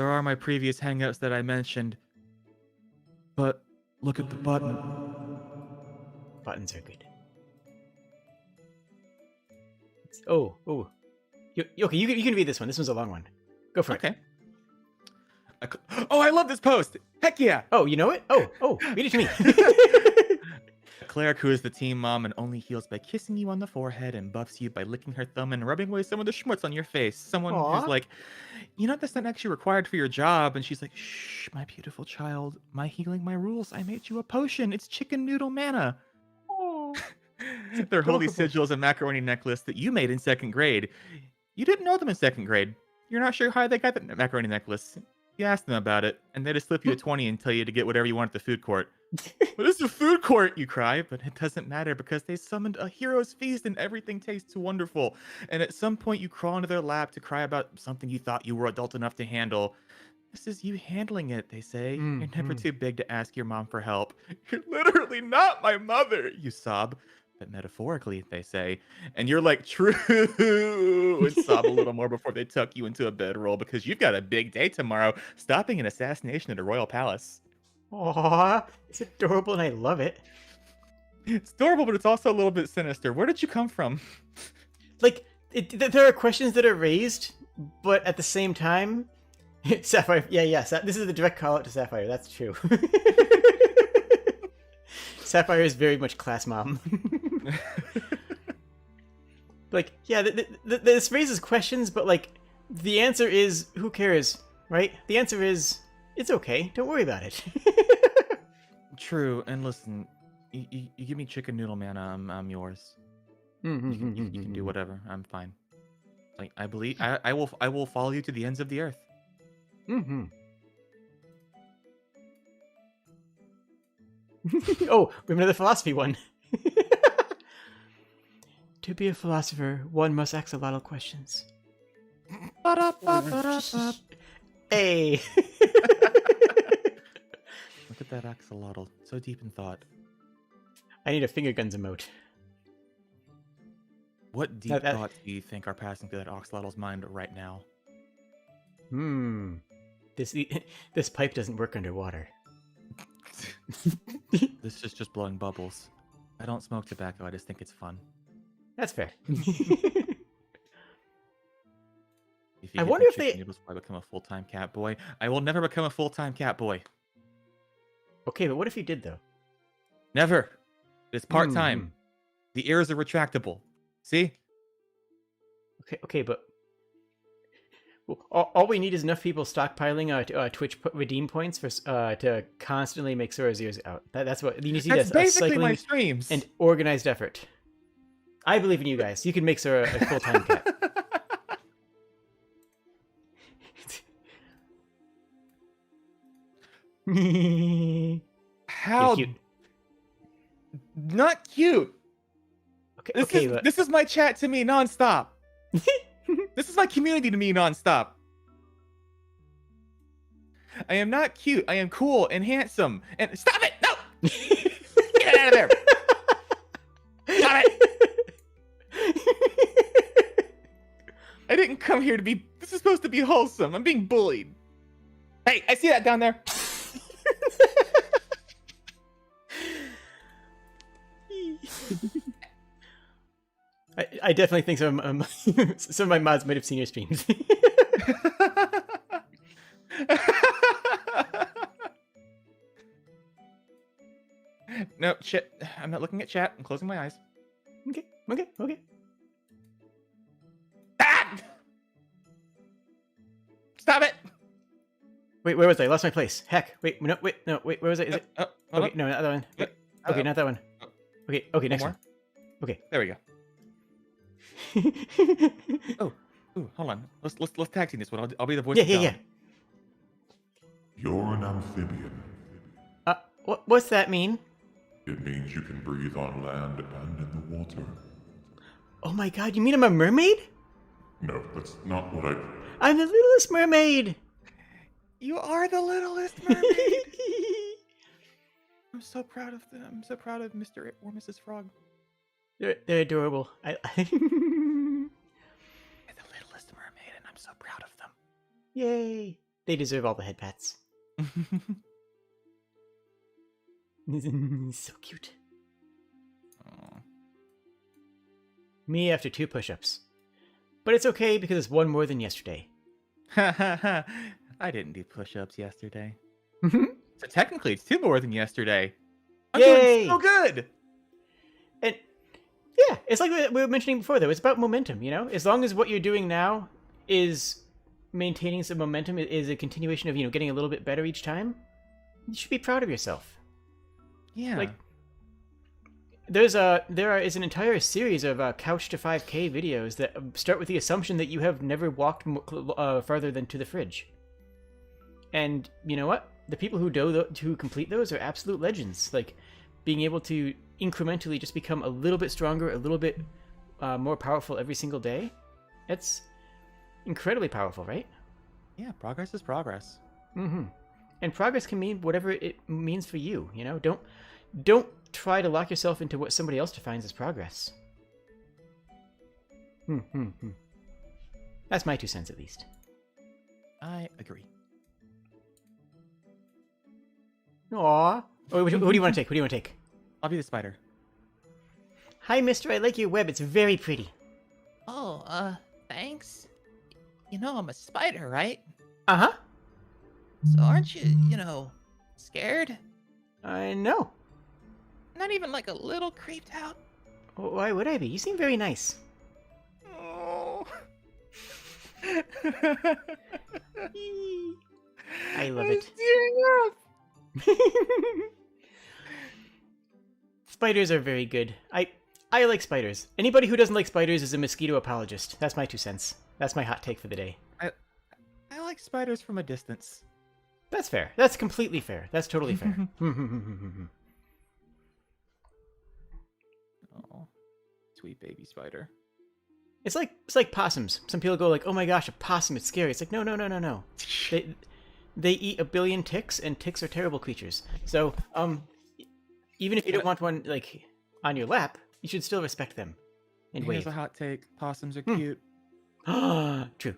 are my previous hangouts that I mentioned, but Look at the button. Buttons are good. Oh. Okay, you can read this one. This one's a long one. Go for it. Okay. Oh, I love this post. Heck yeah. Oh, you know it? Oh, read it to me. Claire, who is the team mom and only heals by kissing you on the forehead and buffs you by licking her thumb and rubbing away some of the schmutz on your face. Someone who's Aw. like, you know, that's not actually required for your job. And she's like, shh, my beautiful child, my healing, my rules. I made you a potion. It's chicken noodle manna. Their holy sigils and macaroni necklace that you made in 2nd grade. You didn't know them in 2nd grade. You're not sure how they got the macaroni necklace. You ask them about it, and they just slip you a 20 and tell you to get whatever you want at the food court. But it's a food court, you cry, but it doesn't matter because they summoned a hero's feast and everything tastes wonderful. And at some point you crawl into their lap to cry about something you thought you were adult enough to handle. This is you handling it, they say. You're never too big to ask your mom for help. You're literally not my mother, you sob. But metaphorically, they say. And you're like, true, and sob a little more before they tuck you into a bedroll because you've got a big day tomorrow, stopping an assassination at a royal palace. Aw, it's adorable and I love it. It's adorable, but it's also a little bit sinister. Where did you come from? Like, there are questions that are raised, but at the same time, Sapphire, this is the direct call out to Sapphire, that's true. Sapphire is very much class mom. Like, yeah, this raises questions, but like, the answer is, who cares, right? The answer is, it's okay, don't worry about it. True, and listen, you give me chicken noodle manna, I'm yours. You can do whatever, I'm fine. Like, I believe, I will follow you to the ends of the earth. Oh, we have another philosophy one. To be a philosopher, one must ask a lot of questions. Hey! Look at that axolotl, so deep in thought. I need a finger guns emote. What deep thoughts do you think are passing through that axolotl's mind right now? This pipe doesn't work underwater. This is just blowing bubbles. I don't smoke tobacco, I just think it's fun. That's fair. If you I get wonder the if they... chicken noodles, will I become a full-time cat boy? I will never become a full-time cat boy. Okay, but what if you did, though? Never. It's part-time. The ears are retractable. See? Okay, but... All we need is enough people stockpiling Twitch redeem points for to constantly make Sora's ears out. That's what you need to see. That's basically my streams. And organized effort. I believe in you guys. You can make Sora a full-time cat. How? Cute. Not cute. Okay, this is my chat to me nonstop. This is my community to me nonstop. I am not cute. I am cool and handsome. And stop it! No! Get out of there! Stop it! I didn't come here to be... This is supposed to be wholesome. I'm being bullied. Hey, I see that down there. I definitely think some of my mods might have seen your streams. No, shit. I'm not looking at chat. I'm closing my eyes. Okay. Ah! Stop it! Wait, where was I? I lost my place. Heck. Wait, where was I? Is it? Hold Okay, on. no, not that one. Wait, okay, not that one. Okay, next more? one. Okay. There we go. Ooh, hold on. Let's tag team this one. I'll be the voice. Yeah. You're an amphibian. What's that mean? It means you can breathe on land and in the water. Oh my god, you mean I'm a mermaid? No, that's not what I... I'm the littlest mermaid! You are the littlest mermaid. I'm so proud of them. I'm so proud of Mr. or Mrs. Frog. They're adorable. They're the littlest mermaid, and I'm so proud of them. Yay! They deserve all the head pats. So cute. Aw. Me after 2 push-ups. But it's okay because it's 1 more than yesterday. I didn't do push-ups yesterday. So technically, it's 2 more than yesterday. I'm Yay! doing so good! And yeah, it's like we were mentioning before, though. It's about momentum, you know? As long as what you're doing now is maintaining some momentum, is a continuation of, getting a little bit better each time, you should be proud of yourself. Yeah. Like, there is an entire series of Couch to 5K videos that start with the assumption that you have never walked farther than to the fridge. And you know what? The people who complete those are absolute legends. Like, being able to incrementally just become a little bit stronger, a little bit more powerful every single day. It's incredibly powerful, right? Yeah, progress is progress. Mm-hmm. And progress can mean whatever it means for you. Don't try to lock yourself into what somebody else defines as progress. That's my 2 cents, at least. I agree. Aww. Oh, who do you want to take? Who do you want to take? I'll be the spider. Hi, mister. I like your web. It's very pretty. Oh, thanks. You know I'm a spider, right? Uh-huh. So aren't you, scared? I know. Not even like a little creeped out? Why would I be? You seem very nice. Oh. I love it. Spiders are very good. I like spiders. Anybody who doesn't like spiders is a mosquito apologist. That's my 2 cents. That's my hot take for the day. I like spiders from a distance. That's fair. That's completely fair. That's totally fair. Oh, sweet baby spider. It's like possums. Some people go like, "Oh my gosh, a possum! It's scary." It's like, no. They eat a billion ticks, and ticks are terrible creatures. So, even if you don't want one like on your lap, you should still respect them and Here's wave. a hot take. Possums are cute. True.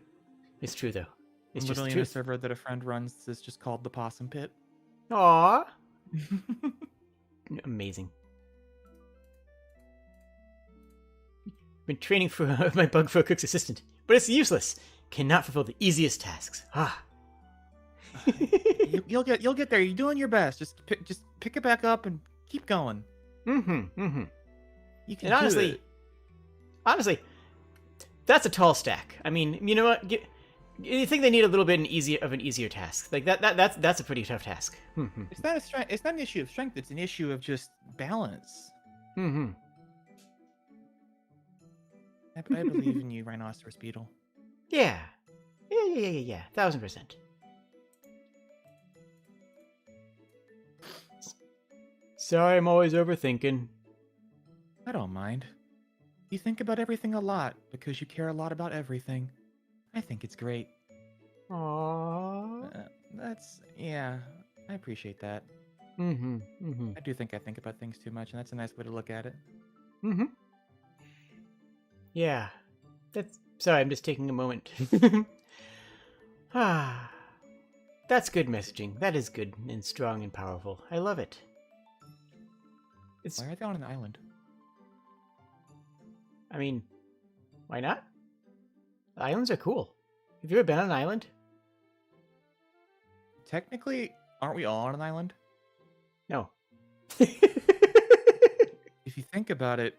It's true though. It's I'm just literally true. in a server that a friend runs that's just called the Possum Pit. Aww. Amazing. Been training for my bug for a cook's assistant, but it's useless. Cannot fulfill the easiest tasks. You'll get there. You're doing your best. Just pick it back up and keep going. You can And do it. honestly, that's a tall stack. I mean, you know what? You think they need a little bit of an easier task? Like that's a pretty tough task. It's not a strength. It's not an issue of strength. It's an issue of just balance. I believe in you, rhinoceros beetle. Yeah. 1000%. Sorry, I'm always overthinking. I don't mind. You think about everything a lot because you care a lot about everything. I think it's great. Aww. Yeah, I appreciate that. I do think I think about things too much, and that's a nice way to look at it. Yeah. Sorry, I'm just taking a moment. That's good messaging. That is good and strong and powerful. I love it. Why are they on an island? I mean, why not? Islands are cool. Have you ever been on an island? Technically, aren't we all on an island? No. If you think about it,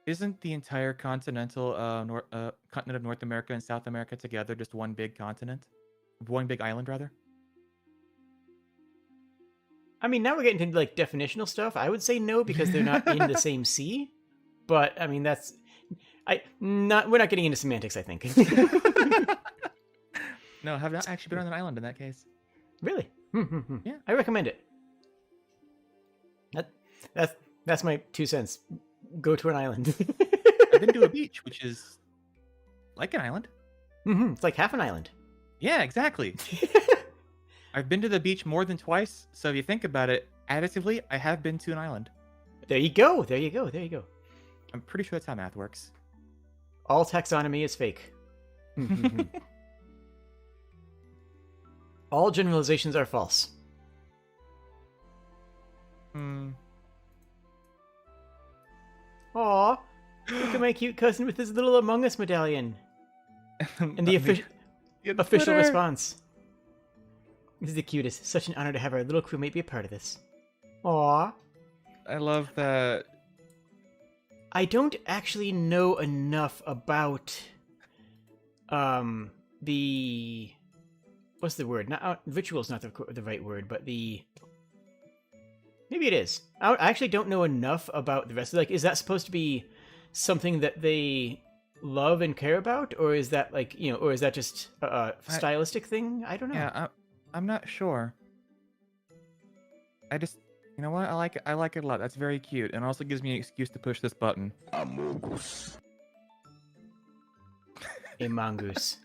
isn't the entire continent of North America and South America together just one big continent? One big island, rather? I mean, now we're getting into like definitional stuff. I would say no because they're not in the same sea. But I mean, we're not getting into semantics, I think. No, I have not actually been on an island in that case. Really? Yeah. I recommend it. That's my 2 cents. Go to an island. I've been to a beach, which is like an island. It's like half an island. Yeah, exactly. I've been to the beach more than twice, so if you think about it, additively, I have been to an island. There you go. I'm pretty sure that's how math works. All taxonomy is fake. All generalizations are false. Hmm. Aw, look at my cute cousin with his little Among Us medallion. And the official response. This is the cutest. Such an honor to have our little crewmate be a part of this. Aw. I love that. I don't actually know enough about the what's the word? Not ritual's not the right word, but the maybe it is. I actually don't know enough about the rest of is that supposed to be something that they love and care about, or is that or is that just a stylistic thing? I don't know. Yeah, I'm not sure. I just, you know what? I like it a lot. That's very cute, and also gives me an excuse to push this button. A mongoose.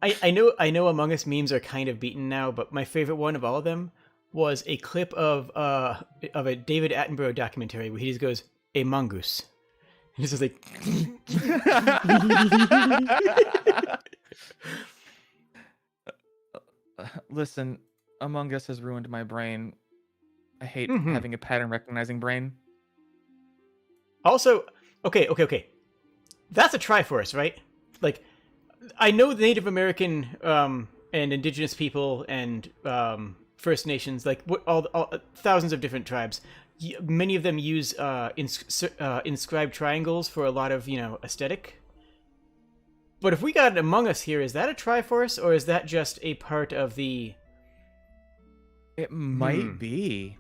I know Among Us memes are kind of beaten now, but my favorite one of all of them was a clip of a David Attenborough documentary where he just goes, "A mongoose." And he's just like Listen, Among Us has ruined my brain. I hate having a pattern recognizing brain. Also, okay. That's a Triforce, right? Like, I know the Native American and Indigenous people and First Nations, like all thousands of different tribes. Many of them use inscribed triangles for a lot of aesthetic. But if we got an Among Us here, is that a Triforce or is that just a part of the? It might be.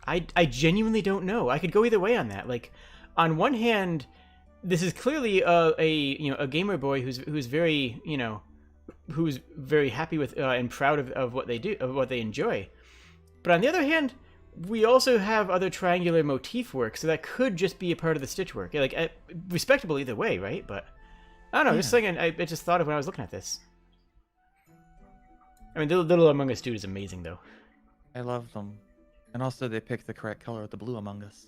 I genuinely don't know. I could go either way on that. Like, on one hand, this is clearly a gamer boy who's very who's very happy with and proud of what they do, of what they enjoy. But on the other hand, we also have other triangular motif work, so that could just be a part of the stitch work. Like, respectable either way, right? But I don't know. Just thinking, I just thought of when I was looking at this. I mean, the little Among Us dude is amazing, though. I love them, and also they picked the correct color with the blue Among Us.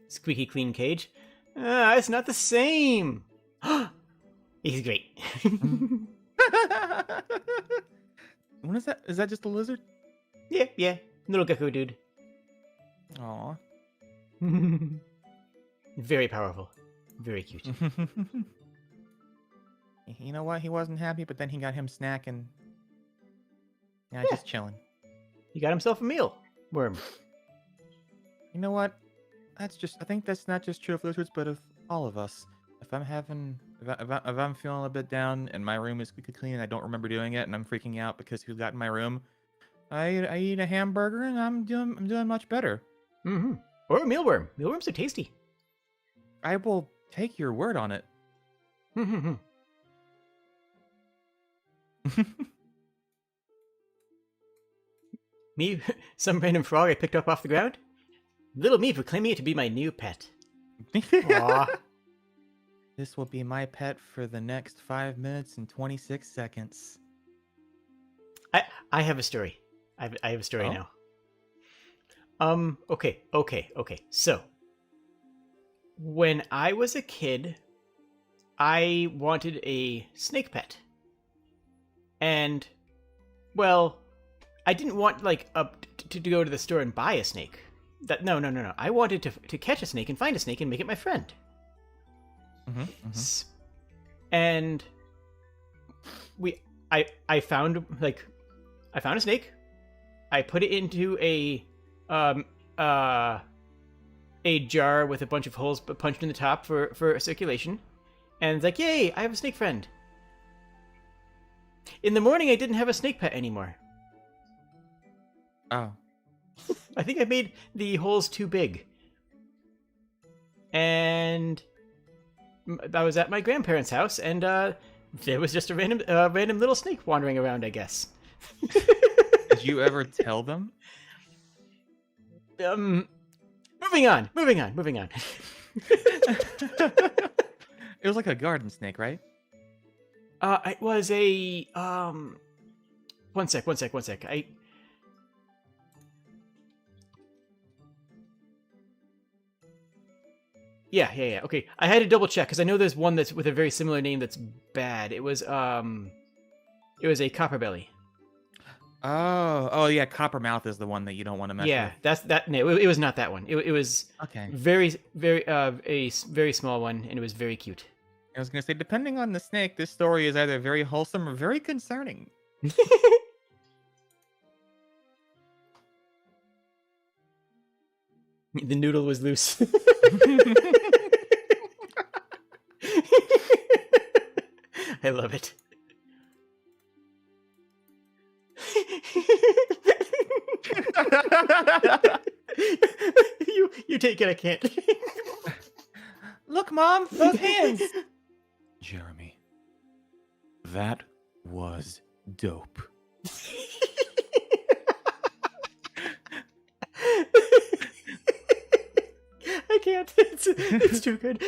Squeaky clean cage. It's not the same. He's great. What is that? Is that just a lizard? Yeah. Little gecko dude. Aw. Very powerful. Very cute. You know what? He wasn't happy, but then he got him snacking. Yeah, just chilling. He got himself a meal. Worm. You know what? I think that's not just true of lizards, but of all of us. If I'm feeling a bit down and my room is squeaky clean and I don't remember doing it and I'm freaking out because who got in my room, I eat a hamburger and I'm doing much better. Or a mealworm. Mealworms are tasty. I will take your word on it. Me, some random frog I picked up off the ground. Little me proclaiming it to be my new pet. Aww. This will be my pet for the next 5 minutes and 26 seconds. I have a story. I have a story now. Okay. So, when I was a kid, I wanted a snake pet. And, well, I didn't want, to go to the store and buy a snake. No. I wanted to catch a snake and find a snake and make it my friend. And I found a snake. I put it into a jar with a bunch of holes punched in the top for circulation. And it's like, yay, I have a snake friend. In the morning, I didn't have a snake pet anymore. Oh. I think I made the holes too big. And I was at my grandparents' house, and there was just a random little snake wandering around, I guess. Did you ever tell them? Moving on. It was like a garden snake, right? It was a One sec. Yeah. Okay, I had to double check because I know there's one that's with a very similar name that's bad. It was a Copperbelly. Oh yeah, Coppermouth is the one that you don't want to mess Yeah, with. that's that. No, it was not that one. It was Okay. very very small one, and it was very cute. I was gonna say, depending on the snake, this story is either very wholesome or very concerning. The noodle was loose. I love it. you take it. I can't. Look, Mom, those hands. Jeremy, that was dope. I can't. It's too good.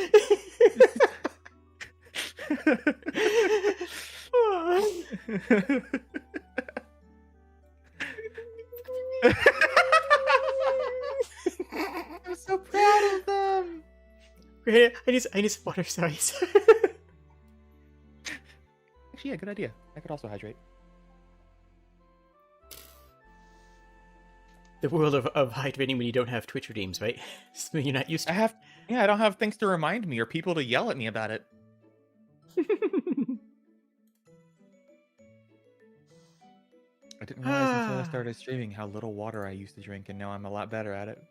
I'm so proud of them. I need some water. Sorry. Actually, yeah, good idea. I could also hydrate. The world of hydrating when you don't have Twitch redeems, right? Something you're not used to. I don't have things to remind me or people to yell at me about it. I didn't realize until I started streaming how little water I used to drink, and now I'm a lot better at it.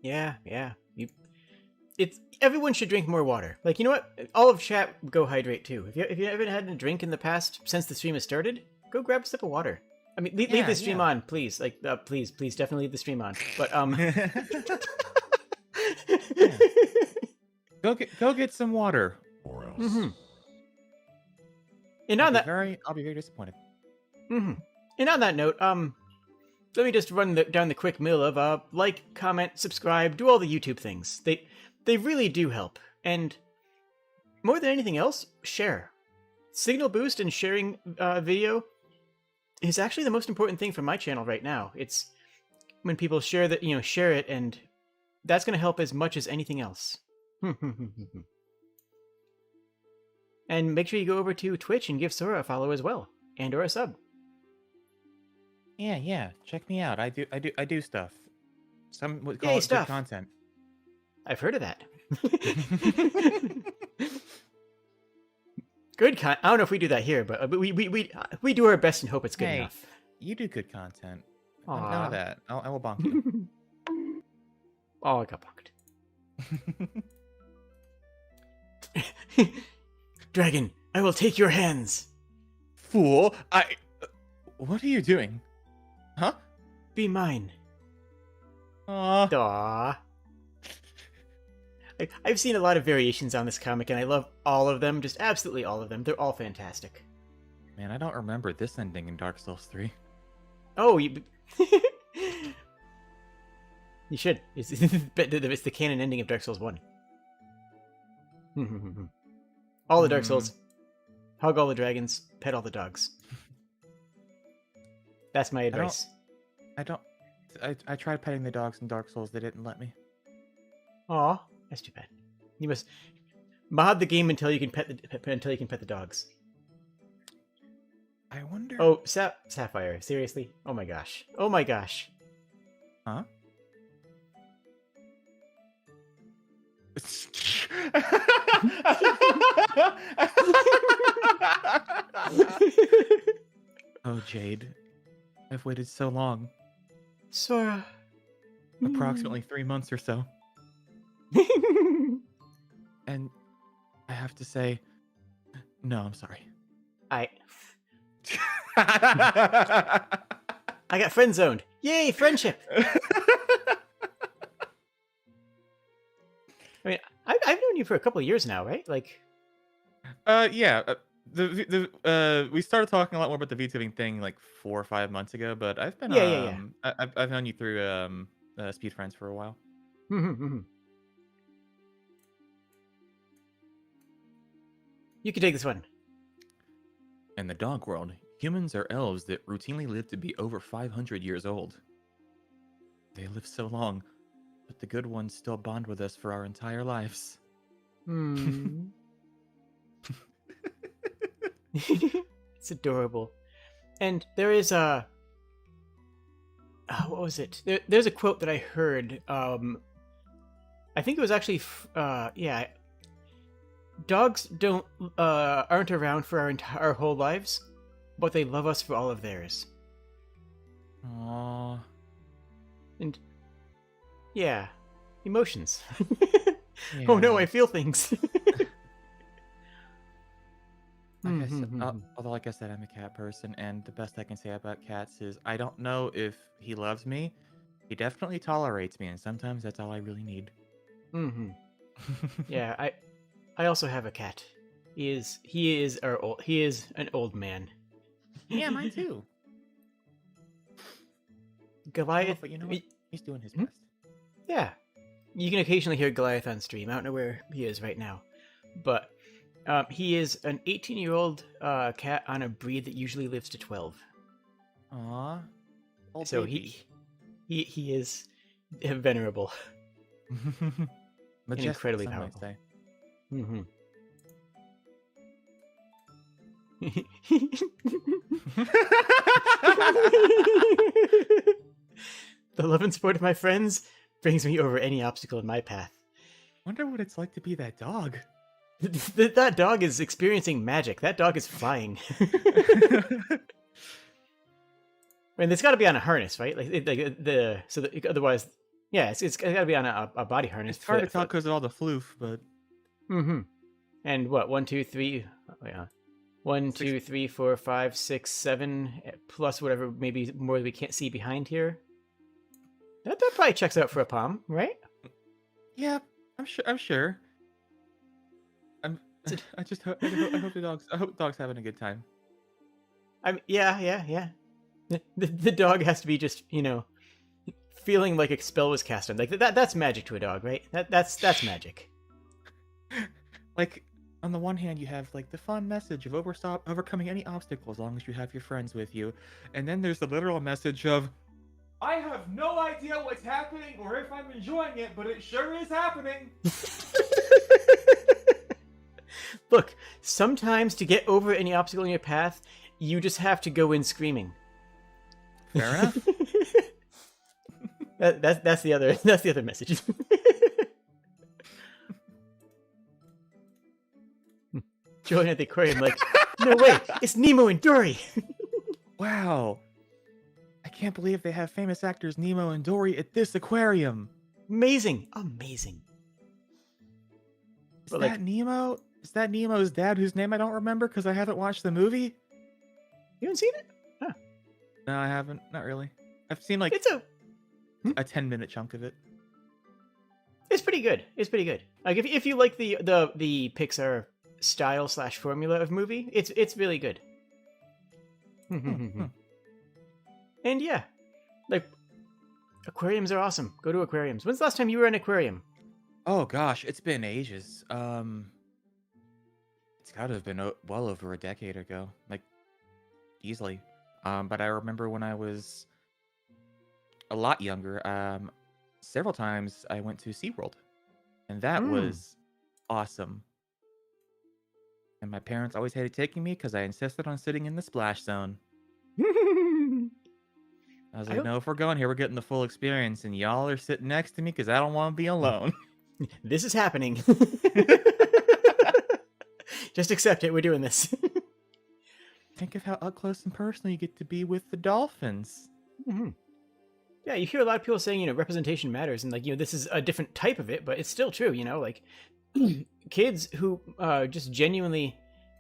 Yeah. Everyone should drink more water. Like, you know what? All of chat go hydrate too. If you haven't had a drink in the past since the stream has started, go grab a sip of water. I mean, leave the stream on, please. Like, please, definitely leave the stream on. But Go get some water. Or else. And on that, I'll be very disappointed. And on that note, let me just run down the quick mill of like, comment, subscribe, do all the YouTube things. They really do help. And more than anything else, share. Signal boost and sharing video is actually the most important thing for my channel right now. It's when people share that, share it, and that's going to help as much as anything else. And make sure you go over to Twitch and give Sora a follow as well, and/or a sub. Yeah. Check me out. I do stuff. Some would call Yay, it stuff. good content. I've heard of that. Good I don't know if we do that here, but we do our best and hope it's good Hey, enough. You do good content. Aw. None of that. I will bonk you. Oh, I got bonked. Dragon, I will take your hands. Fool! What are you doing? Huh? Be mine. Aw. Aww. I've seen a lot of variations on this comic, and I love all of them. Just absolutely all of them. They're all fantastic. Man, I don't remember this ending in Dark Souls 3. Oh, you... You should. It's the canon ending of Dark Souls 1. All the Dark Souls. Hug all the dragons. Pet all the dogs. That's my advice. I tried petting the dogs in Dark Souls. They didn't let me. Aw, that's too bad. You must mod the game until you can pet the dogs. I wonder... Oh, Sapphire. Seriously? Oh my gosh. Oh my gosh. Huh? Oh, Jade. I've waited so long. Sora. Approximately 3 months or so. And I have to say, no, I'm sorry. I got friend zoned. Yay, friendship. I mean, I've known you for a couple of years now, right? Like, Yeah. We started talking a lot more about the VTubing thing like 4 or 5 months ago, but I've been Yeah. I've known you through Speed Friends for a while. You can take this one. In the dog world, humans are elves that routinely live to be over 500 years old. They live so long, but the good ones still bond with us for our entire lives. Hmm. It's adorable. And there is a what was it? There's a quote that I heard. I think it was actually yeah. Dogs don't aren't around for our whole lives, but they love us for all of theirs. Aww. And yeah, emotions. Oh no, I feel things. Although, like I said, I'm a cat person, and the best I can say about cats is I don't know if he loves me. He definitely tolerates me, and sometimes that's all I really need. Yeah, I also have a cat. He is an old man. Yeah, mine too. Goliath, But you know what? He's doing his best. Yeah, you can occasionally hear Goliath on stream. I don't know where he is right now, but he is an 18-year-old cat on a breed that usually lives to 12. Aww. Old So baby. he is venerable and Majestic, incredibly some might powerful. say. Mm-hmm. The love and support of my friends brings me over any obstacle in my path. Wonder what it's like to be that dog. That dog is experiencing magic. That dog is flying. I mean, it's got to be on a harness, right? Otherwise, yeah, it's got to be on a body harness. It's hard to tell because of all the floof, but. Mm-hmm. And what? 1, 2, 3. Oh, yeah. 1, 2, 3, 4, 5, 6, 7, plus whatever, maybe more we can't see behind here. That probably checks out for a palm, right? Yeah, I'm sure. I hope dogs having a good time. Yeah. The dog has to be just, feeling like a spell was cast on. Like that's magic to a dog, right? That's magic. Like, on the one hand, you have like the fun message of overcoming any obstacle as long as you have your friends with you, and then there's the literal message of, I have no idea what's happening or if I'm enjoying it, but it sure is happening. Look, sometimes to get over any obstacle in your path, you just have to go in screaming. Fair enough. That's the other message. Join at the aquarium, like, no way, it's Nemo and Dory. Wow. I can't believe they have famous actors Nemo and Dory at this aquarium. Amazing. Is that Nemo? Is that Nemo's dad, whose name I don't remember because I haven't watched the movie? You haven't seen it? Huh. No, I haven't. Not really. I've seen like It's a 10-minute chunk of it. It's pretty good. Like if you like the Pixar style / formula of movie, it's really good. And yeah, like aquariums are awesome. Go to aquariums. When's the last time you were in an aquarium? Oh gosh, it's been ages. It's got to have been well over a decade ago, like easily. But I remember when I was a lot younger, several times I went to SeaWorld, and that was awesome. And my parents always hated taking me because I insisted on sitting in the splash zone. I was like, no, if we're going here, we're getting the full experience, and y'all are sitting next to me because I don't want to be alone. This is happening. Just accept it. We're doing this. Think of how up close and personal you get to be with the dolphins. Mm-hmm. Yeah, you hear a lot of people saying, representation matters, and this is a different type of it, but it's still true, like kids who just genuinely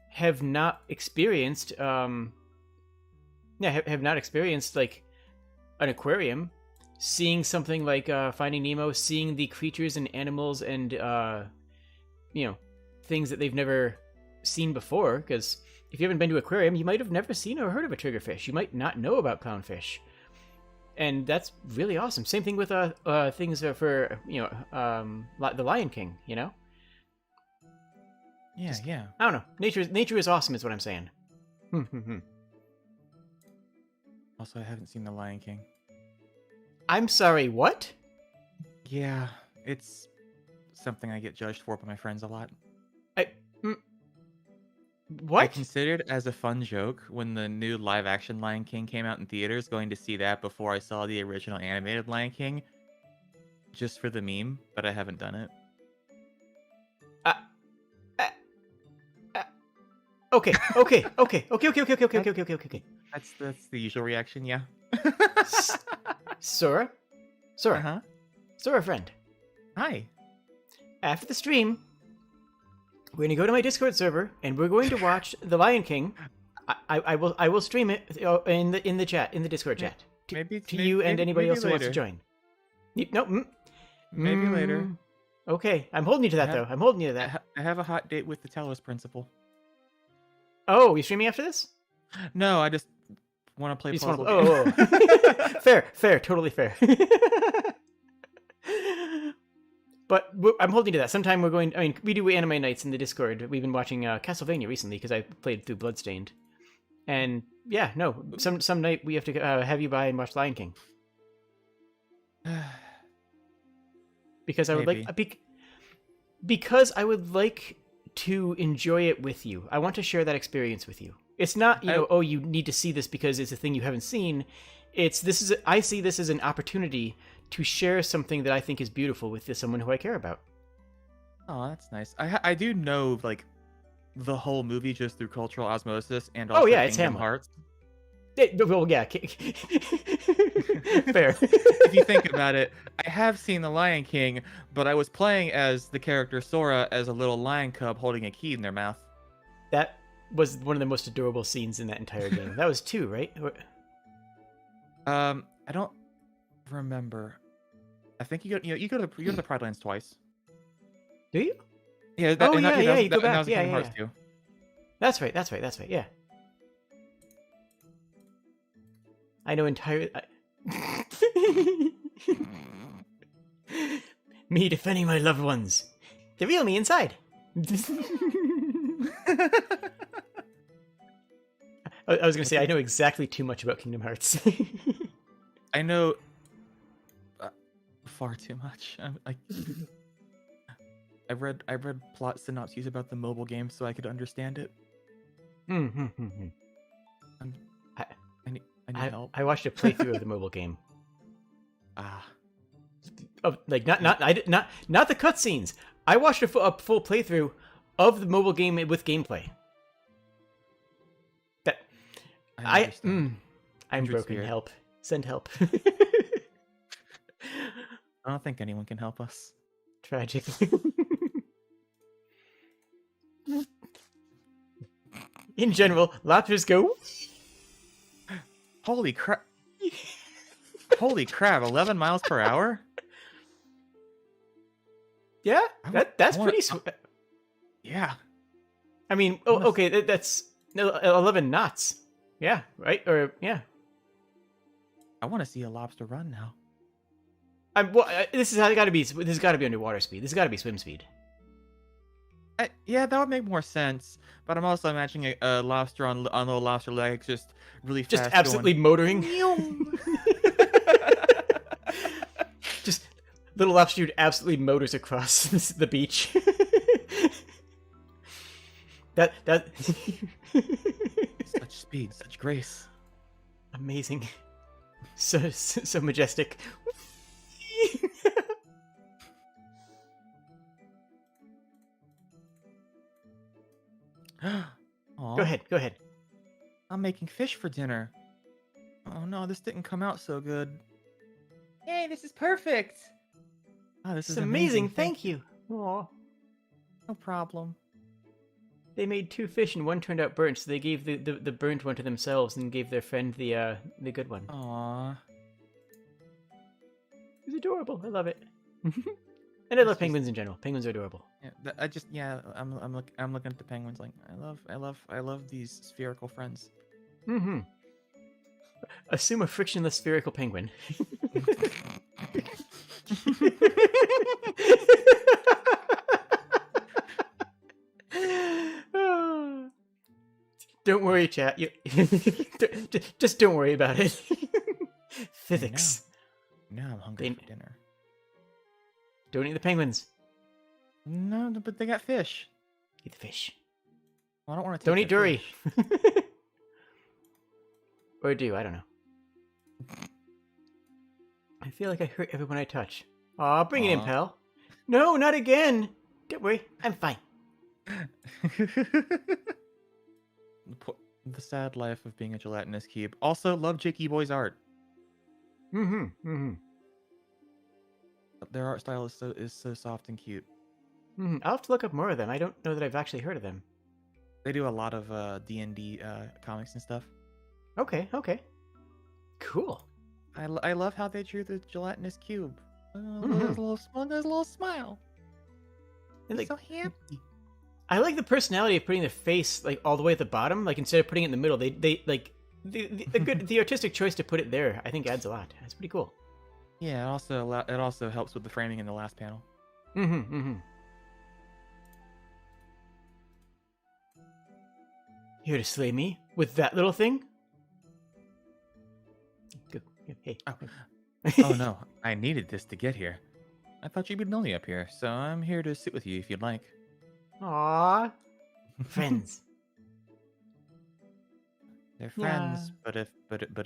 have not experienced, have not experienced like an aquarium, seeing something like Finding Nemo, seeing the creatures and animals and things that they've never seen before. Because if you haven't been to an aquarium, you might have never seen or heard of a triggerfish. You might not know about clownfish. And that's really awesome. Same thing with things for the Lion King. Yeah. I don't know. Nature is awesome, is what I'm saying. Also, I haven't seen The Lion King. I'm sorry, what? Yeah, it's something I get judged for by my friends a lot. I... mm, I What? considered as a fun joke when the new live-action Lion King came out in theaters, going to see that before I saw the original animated Lion King, just for the meme, but I haven't done it. Uh, uh, uh, okay, okay, okay, okay, okay, okay, okay, okay, okay, okay, okay. That's the usual reaction, yeah. Sora? Sora. Uh-huh. Sora, friend. Hi. After the stream, we're going to go to my Discord server, and we're going to watch The Lion King. I will stream it in the chat, in the Discord chat. Maybe To you and anybody else who wants to join. No. Maybe later. Okay, I'm holding you to that, though. I'm holding you to that. I have a hot date with the Telos principal. Oh, you streaming after this? No, I just want to play You just puzzle wanna- games. fair, totally fair. But I'm holding you to that. Sometime we're going. I mean, we do anime nights in the Discord. We've been watching Castlevania recently because I played through Bloodstained, and yeah, no, some night we have to have you by and watch Lion King because I would like because I would like to enjoy it with you. I want to share that experience with you. It's not, oh, you need to see this because it's a thing you haven't seen. I see this as an opportunity to share something that I think is beautiful with someone who I care about. Oh, that's nice. I do know like the whole movie just through cultural osmosis and also it's Kingdom Hamlet. Hearts. Well, yeah. Fair. If you think about it, I have seen The Lion King, but I was playing as the character Sora as a little lion cub holding a key in their mouth. That was one of the most adorable scenes in that entire game. That was 2, right? I don't remember. I think you go to the Pride Lands twice. Do you? Yeah. You go back. That was Yeah. Kingdom Hearts too. That's right. Yeah. I know entirely. Me defending my loved ones. The real me inside. I was going to say, I know exactly too much about Kingdom Hearts. I know far too much. I read plot synopses about the mobile game so I could understand it. I need help. I watched a playthrough of the mobile game. Oh, like not the cutscenes. I watched a full playthrough of the mobile game with gameplay. That I'm broken. Spirit. Help! Send help! I don't think anyone can help us. Tragically. In general, lobsters go. Holy crap! Holy crap! 11 miles per hour. Yeah, that's I wanna- pretty sweet. Yeah. I mean, okay, that's 11 knots. Yeah, right? Or yeah. I want to see a lobster run now. This has got to be. This has got to be underwater speed. This has got to be swim speed. Yeah, that would make more sense. But I'm also imagining a lobster on little lobster legs, just really fast. Just absolutely motoring. Just little lobster dude absolutely motors across the beach. that Such speed, such grace. Amazing. So majestic. Aw, Go ahead. I'm making fish for dinner. Oh no, this didn't come out so good. Yay, this is perfect. Oh, this is It's amazing. Thank you. Aw. No problem. They made 2 fish and one turned out burnt, so they gave the burnt one to themselves and gave their friend the good one. Aww. It's adorable. I love it. And I love penguins in general. Penguins are adorable. Yeah, I'm looking at the penguins like I love these spherical friends. Mm-hmm. Assume a frictionless spherical penguin. Don't worry, chat. Just don't worry about it. Physics. Now I'm hungry They- for dinner. Don't eat the penguins. No, but they got fish. Eat the fish. Well, I don't want to. Don't eat Dory. Or do, I don't know. I feel like I hurt everyone I touch. Aw, bring it in, Aw. pal. No, not again. Don't worry, I'm fine. The sad life of being a gelatinous cube. Also, love Jakey Boy's art. Their art style is so soft and cute. I'll have to look up more of them. I don't know that I've actually heard of them. They do a lot of D&D comics and stuff. Okay. Cool. I love how they drew the gelatinous cube. Mhm. There's a little smile. And, like, So happy. I like the personality of putting the face like all the way at the bottom. Like instead of putting it in the middle, they like the artistic choice to put it there. I think adds a lot. That's pretty cool. Yeah, it also helps with the framing in the last panel. Here to slay me with that little thing? Good. Hey. Oh no, I needed this to get here. I thought you'd be lonely up here, so I'm here to sit with you if you'd like. Aww. Friends. They're friends, but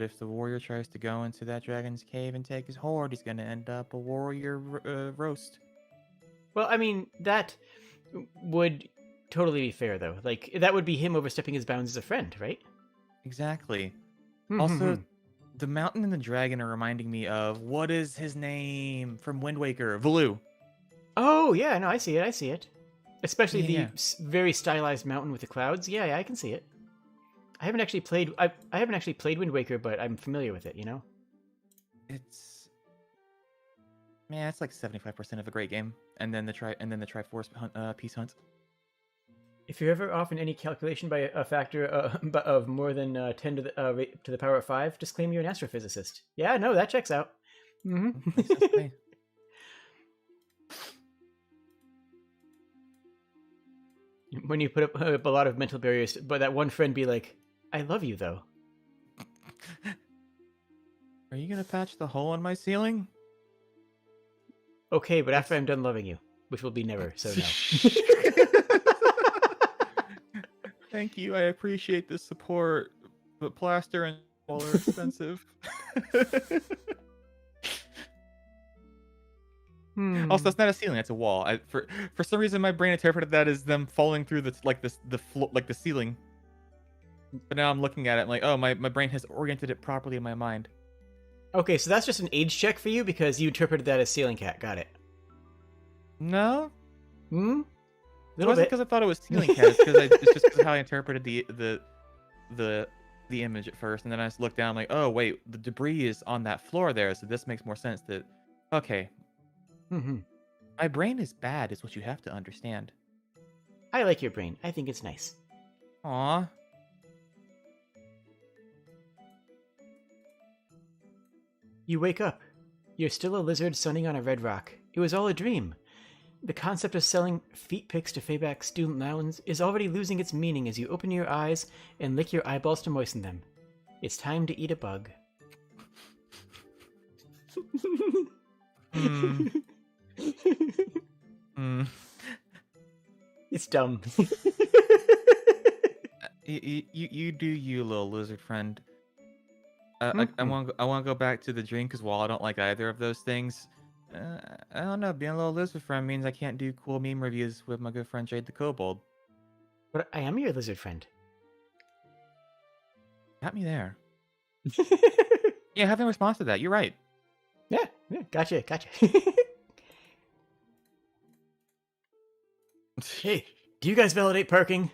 if the warrior tries to go into that dragon's cave and take his hoard, he's gonna end up a warrior roast. Well, I mean, that would totally be fair, though. Like, that would be him overstepping his bounds as a friend, right? Exactly. Mhm. Also, the mountain and the dragon are reminding me of what is his name from Wind Waker, Valoo. Oh, yeah, no, I see it. Especially Yeah. the very stylized mountain with the clouds. Yeah, I can see it. I haven't actually played Wind Waker, but I'm familiar with it, you know? It's like 75% of a great game, and then the Triforce Peace Hunt. If you're ever off in any calculation by a factor of more than 10 to the power of 5, just claim you're an astrophysicist. Yeah, no, that checks out. Makes sense to me. When you put up a lot of mental barriers, but that one friend be like, I love you, though. Are you gonna patch the hole in my ceiling? Okay, but after I'm done loving you, which will be never, so no. Thank you. I appreciate the support, but plaster and wall are expensive. Also, it's not a ceiling; it's a wall. For some reason, my brain interpreted that as them falling through the ceiling. But now I'm looking at it, I'm like, oh, my brain has oriented it properly in my mind. Okay, so that's just an age check for you because you interpreted that as ceiling cat. Got it. No, It it Little wasn't bit. because I thought it was ceiling cat. It's just 'cause how I interpreted the image at first, and then I just looked down, like, oh wait, the debris is on that floor there, so this makes more sense. That okay, my brain is bad, is what you have to understand. I like your brain. I think it's nice. Aw. You wake up. You're still a lizard sunning on a red rock. It was all a dream. The concept of selling feet pics to Fayback student lounge is already losing its meaning as you open your eyes and lick your eyeballs to moisten them. It's time to eat a bug. It's dumb. You do you, little lizard friend. I want to go back to the drink because while I don't like either of those things, I don't know. Being a little lizard friend means I can't do cool meme reviews with my good friend Jade the Kobold. But I am your lizard friend. Got me there. Yeah, I haven't responded to that. You're right. Yeah, gotcha. Hey, do you guys validate parking?